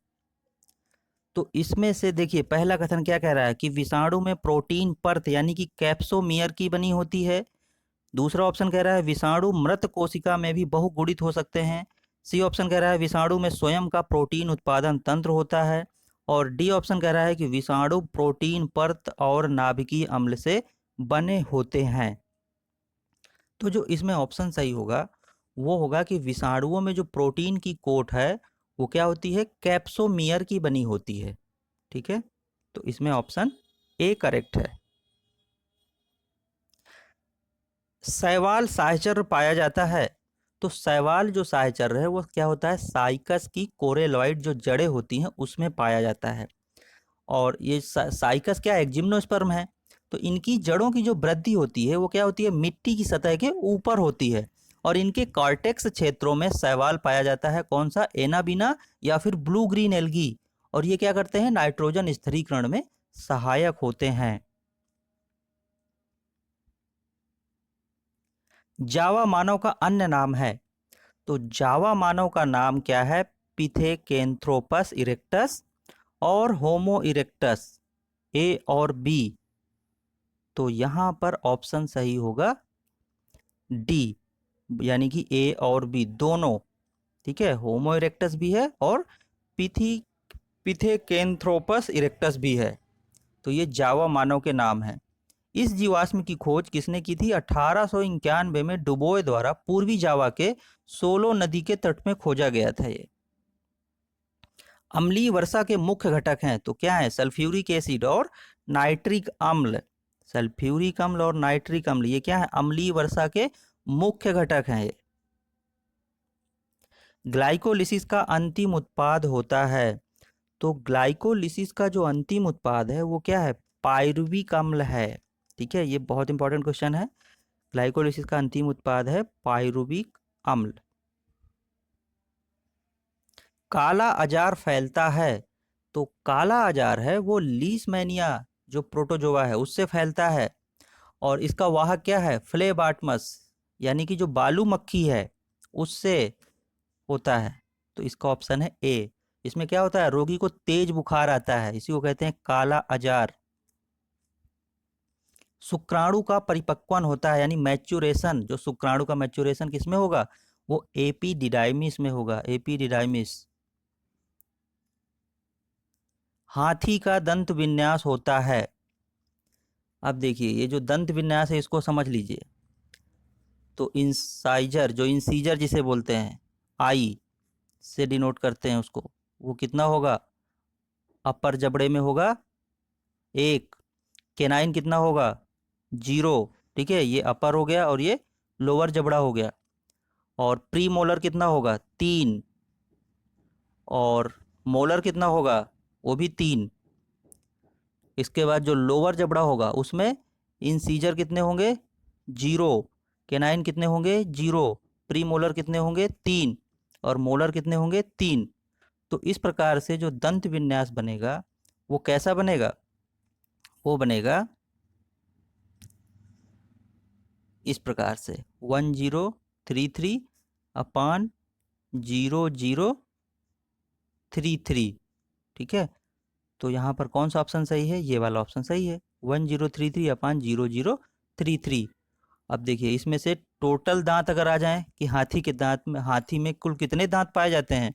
तो इसमें से देखिए पहला कथन क्या कह रहा है कि विषाणु में प्रोटीन परत यानी कि कैप्सोमियर की बनी होती है। दूसरा ऑप्शन कह रहा है विषाणु मृत कोशिका में भी बहुगुणित हो सकते हैं। सी ऑप्शन कह रहा है विषाणु में स्वयं का प्रोटीन उत्पादन तंत्र होता है। और डी ऑप्शन कह रहा है कि विषाणु प्रोटीन परत और नाभिकीय अम्ल से बने होते हैं। तो जो इसमें ऑप्शन सही होगा वो होगा कि विषाणुओं में जो प्रोटीन की कोट है वो क्या होती है, कैप्सोमियर की बनी होती है, ठीक है। तो इसमें ऑप्शन ए करेक्ट है। शैवाल साहचर्य पाया जाता है। तो शैवाल जो साहचर्य है वो क्या होता है, साइकस की कोरेलॉइड जो जड़ें होती हैं उसमें पाया जाता है। और ये साइकस क्या है, जिम्नोस्पर्म है। तो इनकी जड़ों की जो वृद्धि होती है वो क्या होती है, मिट्टी की सतह के ऊपर होती है। और इनके कॉर्टेक्स क्षेत्रों में शैवाल पाया जाता है, कौन सा, एनाबिना या फिर ब्लू ग्रीन एल्गी। और ये क्या करते हैं, नाइट्रोजन स्थिरीकरण में सहायक होते हैं। जावा मानव का अन्य नाम है। तो जावा मानव का नाम क्या है, पिथेकेंथ्रोपस इरेक्टस और होमो इरेक्टस, ए और बी। तो यहां पर ऑप्शन सही होगा डी, यानी कि ए और बी दोनों, ठीक है। होमो इरेक्टस भी है और पिथी पिथेकेंथ्रोपस इरेक्टस भी है। तो ये जावा मानव के नाम है। इस जीवाश्म की खोज किसने की थी, 1891 में डुबोए द्वारा पूर्वी जावा के सोलो नदी के तट में खोजा गया था ये। अम्लीय वर्षा के मुख्य घटक हैं, तो क्या है, सल्फ्यूरिक एसिड और नाइट्रिक अम्ल। सल्फ्यूरिक अम्ल और नाइट्रिक अम्ल ये क्या है, अम्लीय वर्षा के मुख्य घटक हैं ये। ग्लाइकोलिसिस का अंतिम उत्पाद होता है। तो ग्लाइकोलिसिस का जो अंतिम उत्पाद है वो क्या है, पायरुविक अम्ल है, ठीक है। ये बहुत इंपॉर्टेंट क्वेश्चन है। ग्लाइकोलिसिस का अंतिम उत्पाद है पायरुविक अम्ल। काला अजार फैलता है। तो काला अजार है वो लीशमैनिया जो प्रोटोजोआ है उससे फैलता है, और इसका वाहक क्या है, फ्लेबाटमस, यानी कि जो बालू मक्खी है उससे होता है। तो इसका ऑप्शन है ए। इसमें क्या होता है, रोगी को तेज बुखार आता है, इसी को कहते हैं काला अजार। शुक्राणु का परिपक्वन होता है, यानी मैच्योरेशन, जो शुक्राणु का मैच्योरेशन किसमें होगा, वो एपीडिडाइमिस में होगा, एपीडिडाइमिस। हाथी का दंत विन्यास होता है। अब देखिए ये जो दंत विन्यास है इसको समझ लीजिए। तो इंसाइजर, जो इंसीजर जिसे बोलते हैं, आई से डिनोट करते हैं उसको, वो कितना होगा, अपर जबड़े में होगा 1। केनाइन कितना होगा, 0। ठीक है, ये अपर हो गया और ये लोअर जबड़ा हो गया। और प्री मोलर कितना होगा, 3। और मोलर कितना होगा, वो भी 3। इसके बाद जो लोअर जबड़ा होगा उसमें इंसीजर कितने होंगे, 0। केनाइन कितने होंगे, 0। प्री मोलर कितने होंगे, 3। और मोलर कितने होंगे, 3। तो इस प्रकार से जो दंत विन्यास बनेगा वो कैसा बनेगा, वो बनेगा इस प्रकार से 1033 अपान 0033। ठीक है, तो यहाँ पर कौन सा ऑप्शन सही है, ये वाला ऑप्शन सही है, 1033 अपान 0033। अब देखिए इसमें से टोटल दांत अगर आ जाएं कि हाथी के दांत में, हाथी में कुल कितने दांत पाए जाते हैं,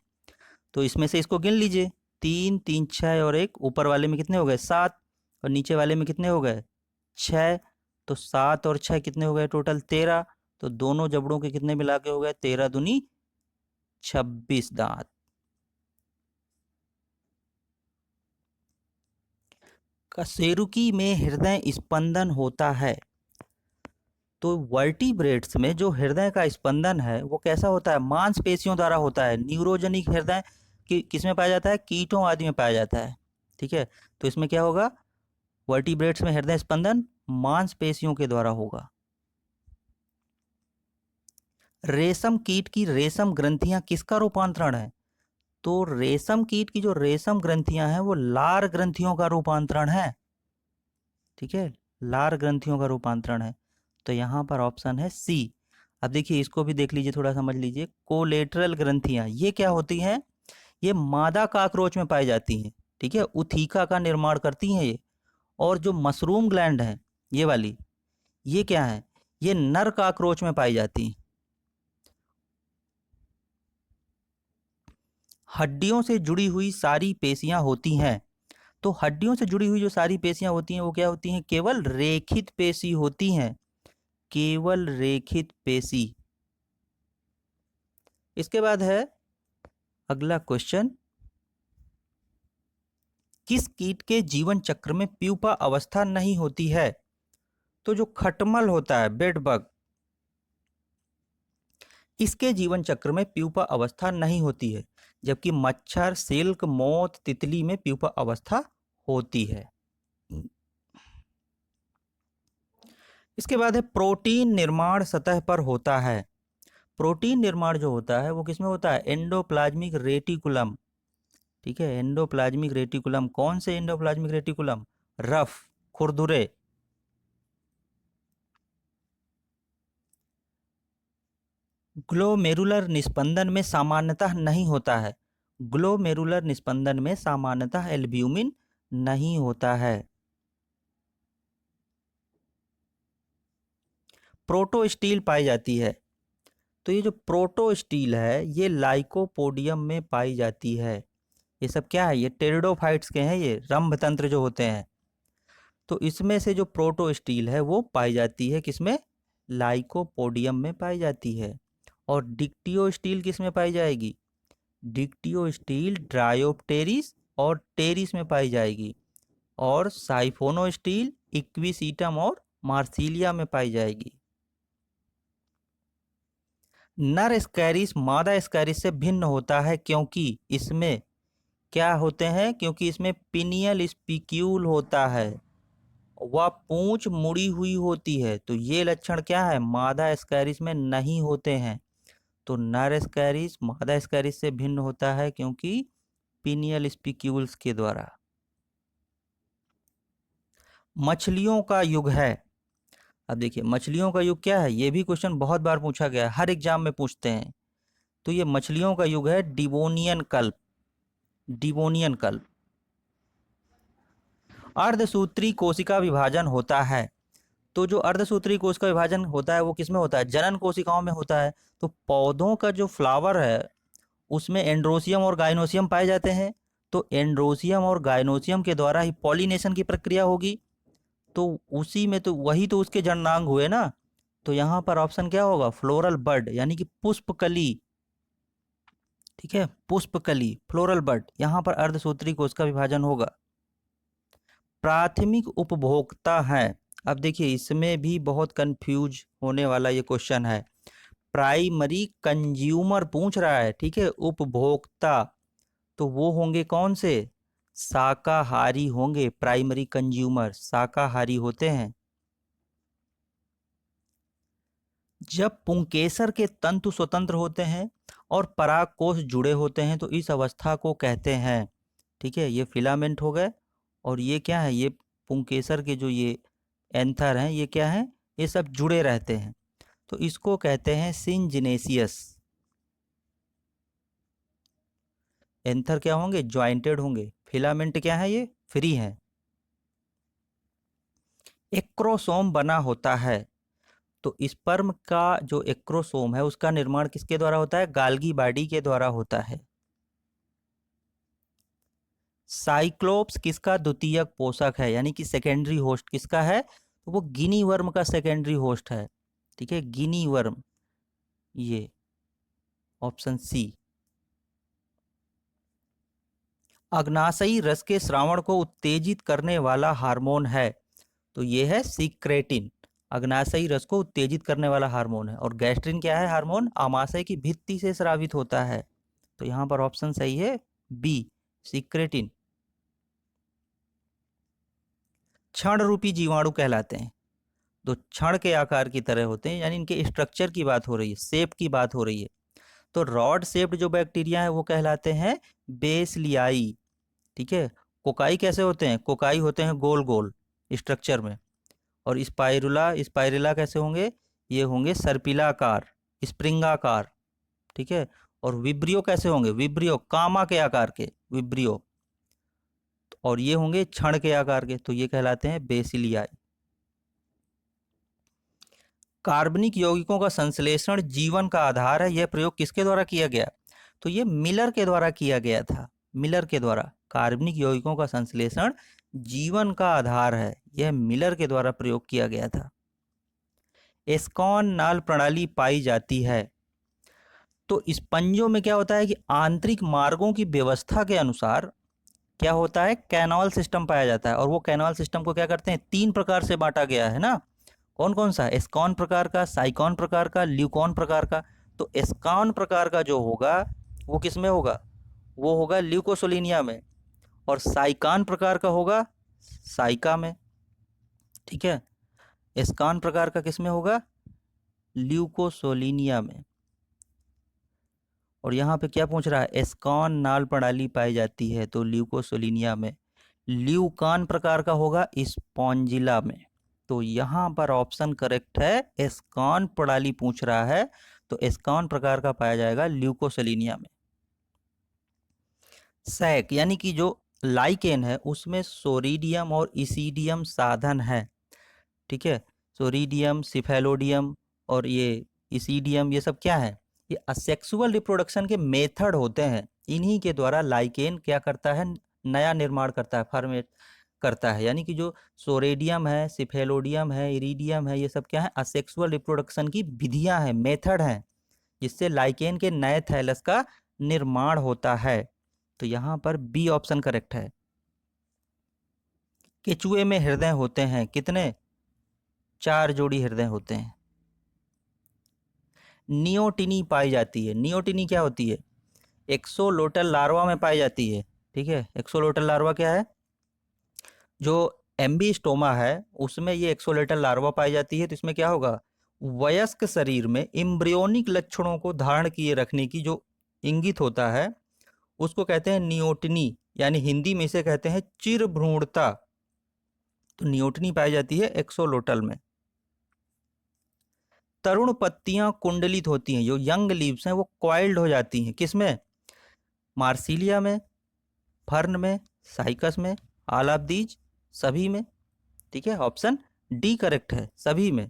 तो इसमें से इसको गिन लीजिए, 3 3 6 और 1, ऊपर वाले में कितने हो गए, 7, और नीचे वाले में कितने हो गए, 6। तो 7 और 6 कितने हो गए, टोटल 13। तो दोनों जबड़ों के कितने मिला के हो गए, 13 दूनी 26 दांत। कशेरुकी में हृदय स्पंदन होता है। तो वर्टिब्रेट्स में जो हृदय का स्पंदन है वो कैसा होता है, मांसपेशियों द्वारा होता है। न्यूरोजेनिक हृदय किस में पाया जाता है, कीटों आदि में पाया जाता है। ठीक है, तो इसमें क्या होगा, वर्टिब्रेट्स में हृदय स्पंदन मांसपेशियों के द्वारा होगा। रेशम कीट की रेशम ग्रंथियां किसका रूपांतरण है, तो रेशम कीट की जो रेशम ग्रंथियां हैं वो लार ग्रंथियों का रूपांतरण है। ठीक है, लार ग्रंथियों का रूपांतरण है। तो यहाँ पर ऑप्शन है सी। अब देखिए इसको भी देख लीजिए, थोड़ा समझ लीजिए। कोलेटरल ग्रंथियां ये क्या होती हैं, ये मादा काकरोच में पाई जाती हैं। ठीक है, उथिका का निर्माण करती हैं ये। और जो मशरूम ग्लैंड है ये वाली, ये क्या है, ये नर काकरोच में पाई जाती हैं। हड्डियों से जुड़ी हुई सारी पेशियां होती हैं। तो हड्डियों से जुड़ी हुई जो सारी पेशियां होती हैं वो क्या होती हैं, केवल रेखित पेशी होती हैं, केवल रेखित पेशी। इसके बाद है अगला क्वेश्चन, किस कीट के जीवन चक्र में प्यूपा अवस्था नहीं होती है, तो जो खटमल होता है, बेड बग, इसके जीवन चक्र में प्यूपा अवस्था नहीं होती है। जबकि मच्छर, सिल्क, मोथ, तितली में प्यूपा अवस्था होती है। इसके बाद है प्रोटीन निर्माण सतह पर होता है। प्रोटीन निर्माण जो होता है वो किसमें होता है, एंडोप्लाज्मिक रेटिकुलम। ठीक है, एंडोप्लाज्मिक रेटिकुलम, कौन से एंडोप्लाज्मिक रेटिकुलम, रफ, खुरदुरे। ग्लोमेरुलर निस्पंदन में सामान्यतः नहीं होता है, ग्लोमेरुलर निस्पंदन में सामान्यतः एल्ब्यूमिन नहीं होता है। प्रोटोस्टील पाई जाती है। तो ये जो प्रोटोस्टील है ये लाइकोपोडियम में पाई जाती है। ये सब क्या है, ये टेरिडोफाइट्स के हैं, ये रंभ तंत्र जो होते हैं। तो इसमें से जो प्रोटोस्टील है वो पाई जाती है किसमें, लाइकोपोडियम में पाई जाती है। और डिक्टियोस्टील किस में पाई जाएगी, डिक्टियोस्टील ड्रायोप्टेरिस और टेरिस में पाई जाएगी। और साइफोनोस्टील इक्विसीटम और मार्सिलिया में पाई जाएगी। नर स्कैरिस मादा स्कैरिस से भिन्न होता है क्योंकि इसमें क्या होते हैं, क्योंकि इसमें पिनियल स्पिक्यूल होता है, वह पूंछ मुड़ी हुई होती है। तो ये लक्षण क्या है, मादा स्कैरिस में नहीं होते हैं। तो नर स्कैरिस मादा स्कैरिस से भिन्न होता है क्योंकि पिनियल स्पिक्यूल्स के द्वारा। मछलियों का युग है। अब देखिए मछलियों का युग क्या है, ये भी क्वेश्चन बहुत बार पूछा गया है, हर एग्जाम में पूछते हैं। तो ये मछलियों का युग है डिवोनियन कल्प। डिवोनियन कल्प। अर्धसूत्री कोशिका विभाजन होता है। तो जो अर्धसूत्री कोशिका विभाजन होता है वो किसमें होता है, जनन कोशिकाओं में होता है। तो पौधों का जो फ्लावर है उसमें एंड्रोसियम और गाइनोसियम पाए जाते हैं। तो एंड्रोसियम और गाइनोसियम के द्वारा ही पॉलिनेशन की प्रक्रिया होगी। तो उसी में तो वही तो उसके जननांग हुए ना। तो यहाँ पर ऑप्शन क्या होगा, फ्लोरल बड यानी कि पुष्पकली। ठीक है, पुष्पकली फ्लोरल बड, यहाँ पर अर्धसूत्री कोशिका विभाजन होगा। प्राथमिक उपभोक्ता है। अब देखिए इसमें भी बहुत कंफ्यूज होने वाला ये क्वेश्चन है। प्राइमरी कंज्यूमर पूछ रहा है, ठीक है, उपभोक्ता। तो वो होंगे कौन से, शाकाहारी होंगे। प्राइमरी कंज्यूमर शाकाहारी होते हैं। जब पुंकेसर के तंतु स्वतंत्र होते हैं और परागकोश जुड़े होते हैं तो इस अवस्था को कहते हैं, ठीक है, ये फिलामेंट हो गए। और ये क्या है, ये पुंकेसर के जो ये एंथर हैं ये क्या है, ये सब जुड़े रहते हैं। तो इसको कहते हैं सिंजिनेसियस। एंथर क्या होंगे, ज्वाइंटेड होंगे। फिलामेंट क्या है, ये फ्री है। एक्रोसोम बना होता है। तो स्पर्म का जो एक्रोसोम है उसका निर्माण किसके द्वारा होता है, गाल्गी बॉडी के द्वारा होता है। साइक्लोप्स किसका द्वितीयक पोषक है, यानी कि सेकेंडरी होस्ट किसका है, तो वो गिनी वर्म का सेकेंडरी होस्ट है। ठीक है, गिनी वर्म, ये ऑप्शन सी। अग्नाशयी रस के श्रावण को उत्तेजित करने वाला हार्मोन है। तो ये है सीक्रेटिन। अग्नाशयी रस को उत्तेजित करने वाला हार्मोन है। और गैस्ट्रिन क्या है, हार्मोन आमाशय की भित्ति से स्रावित होता है। तो यहाँ पर ऑप्शन सही है बी, सीक्रेटिन। क्षण रूपी जीवाणु कहलाते हैं। तो क्षण के आकार की तरह होते हैं, यानी इनके स्ट्रक्चर की बात हो रही है, शेप की बात हो रही है। तो रॉड शेप्ड जो बैक्टीरिया है वो कहलाते हैं बेसलियाई। ठीक है, कोकाई कैसे होते हैं, कोकाई होते हैं गोल गोल स्ट्रक्चर में। और स्पाइरुला, स्पाइरुला कैसे होंगे, ये होंगे सर्पिलाकार, स्प्रिंगाकार। ठीक है, और विब्रियो कैसे होंगे, विब्रियो कामा के आकार के विब्रियो। और ये होंगे क्षण के आकार के, तो ये कहलाते हैं बेसिलियाई। कार्बनिक यौगिकों का संश्लेषण जीवन का आधार है, यह प्रयोग किसके द्वारा किया गया, तो ये मिलर के द्वारा किया गया था। मिलर के द्वारा कार्बनिक यौगिकों का संश्लेषण जीवन का आधार है, यह मिलर के द्वारा प्रयोग किया गया था। एस्कॉन नाल प्रणाली पाई जाती है। तो स्पंजों में क्या होता है कि आंतरिक मार्गों की व्यवस्था के अनुसार क्या होता है, कैनाल सिस्टम पाया जाता है। और वो कैनाल सिस्टम को क्या करते हैं, 3 प्रकार से बांटा गया है ना। कौन कौन सा, एस्कॉन प्रकार का, साइकॉन प्रकार का, ल्यूकॉन प्रकार का। तो एस्कॉन प्रकार का जो होगा वो किस में होगा, वो होगा ल्यूकोसोलिनिया में। और साइकान प्रकार का होगा साइका में। ठीक है, एस्कॉन प्रकार का किस में होगा, ल्यूकोसोलिनिया में। और यहाँ पे क्या पूछ रहा है, एस्कॉन नाल प्रणाली पाई जाती है तो ल्यूकोसोलिनिया में। ल्यूकान प्रकार का होगा स्पॉन्जिला में। तो यहाँ पर ऑप्शन करेक्ट है, एस्कॉन प्रणाली पूछ रहा है तो एस्कॉन प्रकार का पाया जाएगा ल्यूकोसोलिनिया में। सैक यानी कि जो लाइकेन है उसमें सोरीडियम और इसीडियम साधन है। ठीक है, सोरीडियम, सिफेलोडियम और ये इसीडियम, ये सब क्या है, ये असेक्सुअल रिप्रोडक्शन के मेथड होते हैं। इन्हीं के द्वारा लाइकेन क्या करता है, नया निर्माण करता है, फॉर्मेट करता है। यानी कि जो सोरेडियम है, सिफेलोडियम है, इरीडियम है, ये सब क्या है, असेक्सुअल रिप्रोडक्शन की विधियां हैं, मेथड हैं, जिससे लाइकेन के नए थैलस का निर्माण होता है। तो यहाँ पर बी ऑप्शन करेक्ट है। केचुए में हृदय होते हैं कितने, 4 जोड़ी हृदय होते हैं। नियोटिनी पाई जाती है। नियोटिनी क्या होती है, एक्सोलोटल लार्वा में पाई जाती है। ठीक है, एक्सोलोटल लार्वा क्या है, जो एम्बीस्टोमा है उसमें ये एक्सोलेटल लार्वा पाई जाती है। तो इसमें क्या होगा, वयस्क शरीर में इम्ब्रियोनिक लक्षणों को धारण किए रखने की जो इंगित होता है उसको कहते हैं नियोटिनी, यानी हिंदी में इसे कहते हैं चिर भ्रूणता। तो नियोटनी पाई जाती है एक्सोलोटल में। तरुण पत्तियां कुंडलित होती हैं, जो यंग लीव्स हैं वो कॉइल्ड हो जाती हैं, किसमें? मार्सिलिया में, फर्न में, साइकस में, ऑल ऑफ दीज, सभी में। ठीक है, ऑप्शन डी करेक्ट है, सभी में।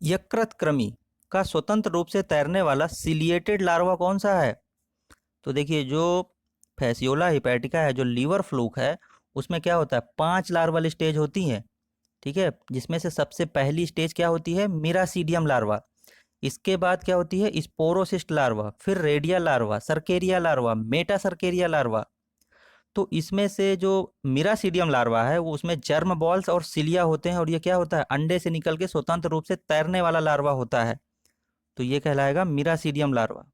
यकृत कृमि का स्वतंत्र रूप से तैरने वाला सिलिएटेड लार्वा कौन सा है? तो देखिए, जो फैसियोला हिपैटिका है, जो लीवर फ्लूक है, उसमें क्या होता है, 5 लार्वल स्टेज होती हैं। ठीक है, जिसमें से सबसे पहली स्टेज क्या होती है, मिरासीडियम लार्वा। इसके बाद क्या होती है, स्पोरोसिस्ट लार्वा, फिर redia larva, cercaria larva, metacercaria larva. तो इसमें से जो मिरासीडियम लार्वा है, वो उसमें जर्म बॉल्स और सिलिया होते हैं, और ये क्या होता है, अंडे से निकल के स्वतंत्र रूप से तैरने वाला लार्वा होता है। तो ये कहलाएगा मिरासीडियम लार्वा।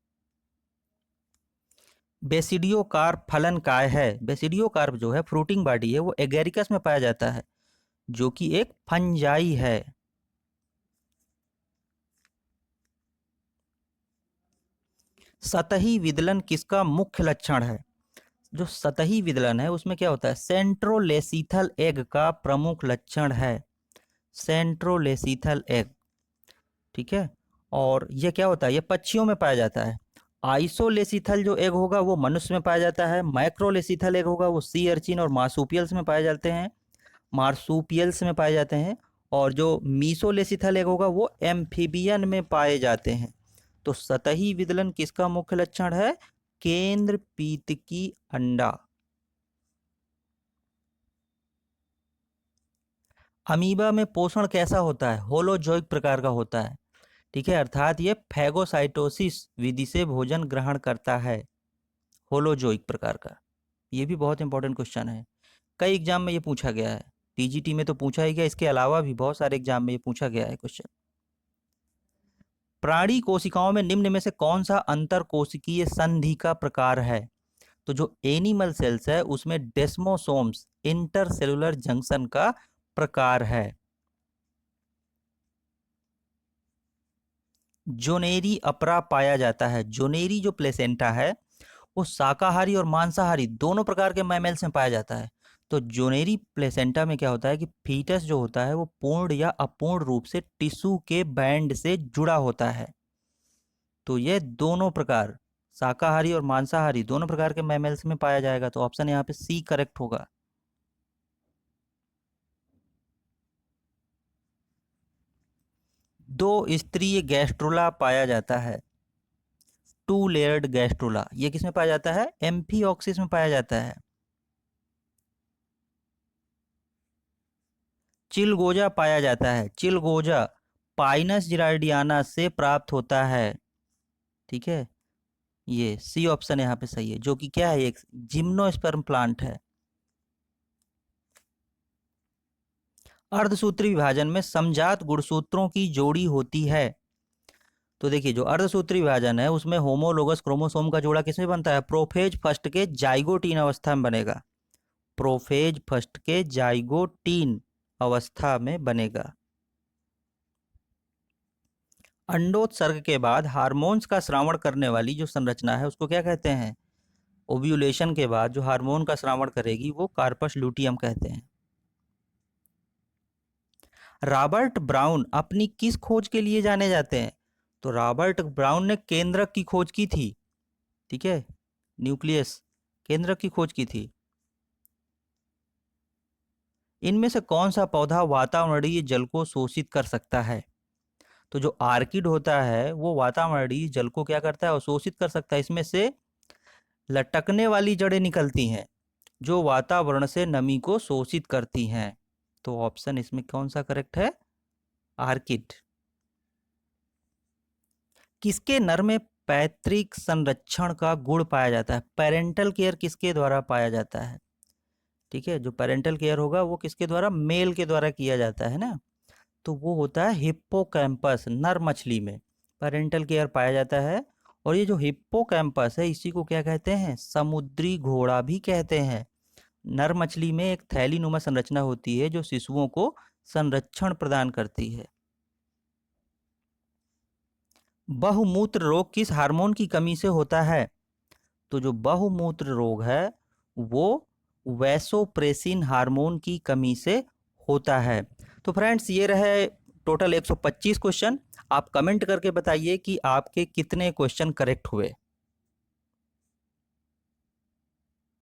बेसिडियोकार्प फलन काय है? बेसिडियोकार्प जो है, फ्रूटिंग बॉडी है, वो एगेरिकस में पाया जाता है, जो कि एक फंजाई है। सतही विदलन किसका मुख्य लक्षण है? जो सतही विदलन है, उसमें क्या होता है, सेंट्रोलेसिथल एग का प्रमुख लक्षण है, सेंट्रोलेसिथल एग। ठीक है, और ये क्या होता है, ये पक्षियों में पाया जाता है। आइसोलेसिथल जो एग होगा वो मनुष्य में पाया जाता है। माइक्रोलेसिथल एग होगा वो सी अर्चिन और मार्सुपियल्स में पाए जाते हैं, मार्सुपियल्स में पाए जाते हैं। और जो मीसोलेसिथल एग होगा वो एम्फीबियन में पाए जाते हैं। तो सतही विदलन किसका मुख्य लक्षण है? केंद्र पीतकी अंडा। अमीबा में पोषण कैसा होता है? होलोजोइक प्रकार का होता है। ठीक है, अर्थात ये फैगोसाइटोसिस विधि से भोजन ग्रहण करता है, होलोजोइक प्रकार का। ये भी बहुत इंपॉर्टेंट क्वेश्चन है, कई एग्जाम में ये पूछा गया है। टीजीटी में तो पूछा ही गया, इसके अलावा भी बहुत सारे एग्जाम में ये पूछा गया है क्वेश्चन। प्राणी कोशिकाओं में निम्न में से कौन सा अंतर कोशिकीय संधि का प्रकार है? तो जो एनिमल सेल्स है उसमें डेस्मोसोम्स इंटरसेलुलर जंक्शन का प्रकार है। जोनेरी अपरा पाया जाता है। जोनेरी जो प्लेसेंटा है वो शाकाहारी और मांसाहारी दोनों प्रकार के मैमल्स में पाया जाता है। तो जोनेरी प्लेसेंटा में क्या होता है कि फीटस जो होता है वो पूर्ण या अपूर्ण रूप से टिश्यू के बैंड से जुड़ा होता है। तो ये दोनों प्रकार, शाकाहारी और मांसाहारी दोनों प्रकार के मैमल्स में पाया जाएगा। तो ऑप्शन यहाँ पे सी करेक्ट होगा। दो स्तरीय गैस्ट्रोला पाया जाता है, टू लेयर्ड गैस्ट्रोला। ये किसमें पाया जाता है? एम्फीऑक्सिस में पाया जाता है। चिलगोजा पाया जाता है। चिलगोजा पाइनस जिराइडियाना से प्राप्त होता है। ठीक है, ये सी ऑप्शन यहाँ पे सही है, जो कि क्या है, एक जिम्नोस्पर्म प्लांट है। अर्धसूत्री विभाजन में समजात गुणसूत्रों की जोड़ी होती है। तो देखिए, जो अर्धसूत्री विभाजन है उसमें होमोलोगस क्रोमोसोम का जोड़ा किसमें बनता है? प्रोफेज फर्स्ट के जाइगोटीन अवस्था में बनेगा, प्रोफेज फर्स्ट के जाइगोटीन अवस्था में बनेगा। अंडोत्सर्ग के बाद हार्मोन्स का स्रावण करने वाली जो संरचना है उसको क्या कहते हैं? ओव्यूलेशन के बाद जो हार्मोन का स्रावण करेगी वो कार्पस लूटियम कहते हैं। रॉबर्ट ब्राउन अपनी किस खोज के लिए जाने जाते हैं? तो रॉबर्ट ब्राउन ने केंद्रक की खोज की थी। ठीक है, न्यूक्लियस केंद्रक की खोज की थी। इनमें से कौन सा पौधा वातावरणीय जल को शोषित कर सकता है? तो जो आर्किड होता है वो वातावरणीय जल को क्या करता है, अवशोषित कर सकता है। इसमें से लटकने वाली जड़ें निकलती हैं जो वातावरण से नमी को शोषित करती हैं। तो ऑप्शन इसमें कौन सा करेक्ट है? आर्किड। किसके नर में पैतृक संरक्षण का गुण पाया जाता है? पेरेंटल केयर किसके द्वारा पाया जाता है? ठीक है, जो पेरेंटल केयर होगा वो किसके द्वारा? मेल के द्वारा किया जाता है ना। तो वो होता है हिप्पोकैम्पस, नर मछली में पेरेंटल केयर पाया जाता है। और ये जो हिप्पोकैम्पस है इसी को क्या कहते हैं? समुद्री घोड़ा भी कहते हैं। नर मछली में एक थैलीनुमा संरचना होती है जो शिशुओं को संरक्षण प्रदान करती है। बहुमूत्र रोग किस हार्मोन की कमी से होता है? तो जो बहुमूत्र रोग है वो वैसोप्रेसिन हार्मोन की कमी से होता है। तो फ्रेंड्स ये रहे टोटल 125 क्वेश्चन। आप कमेंट करके बताइए कि आपके कितने क्वेश्चन करेक्ट हुए।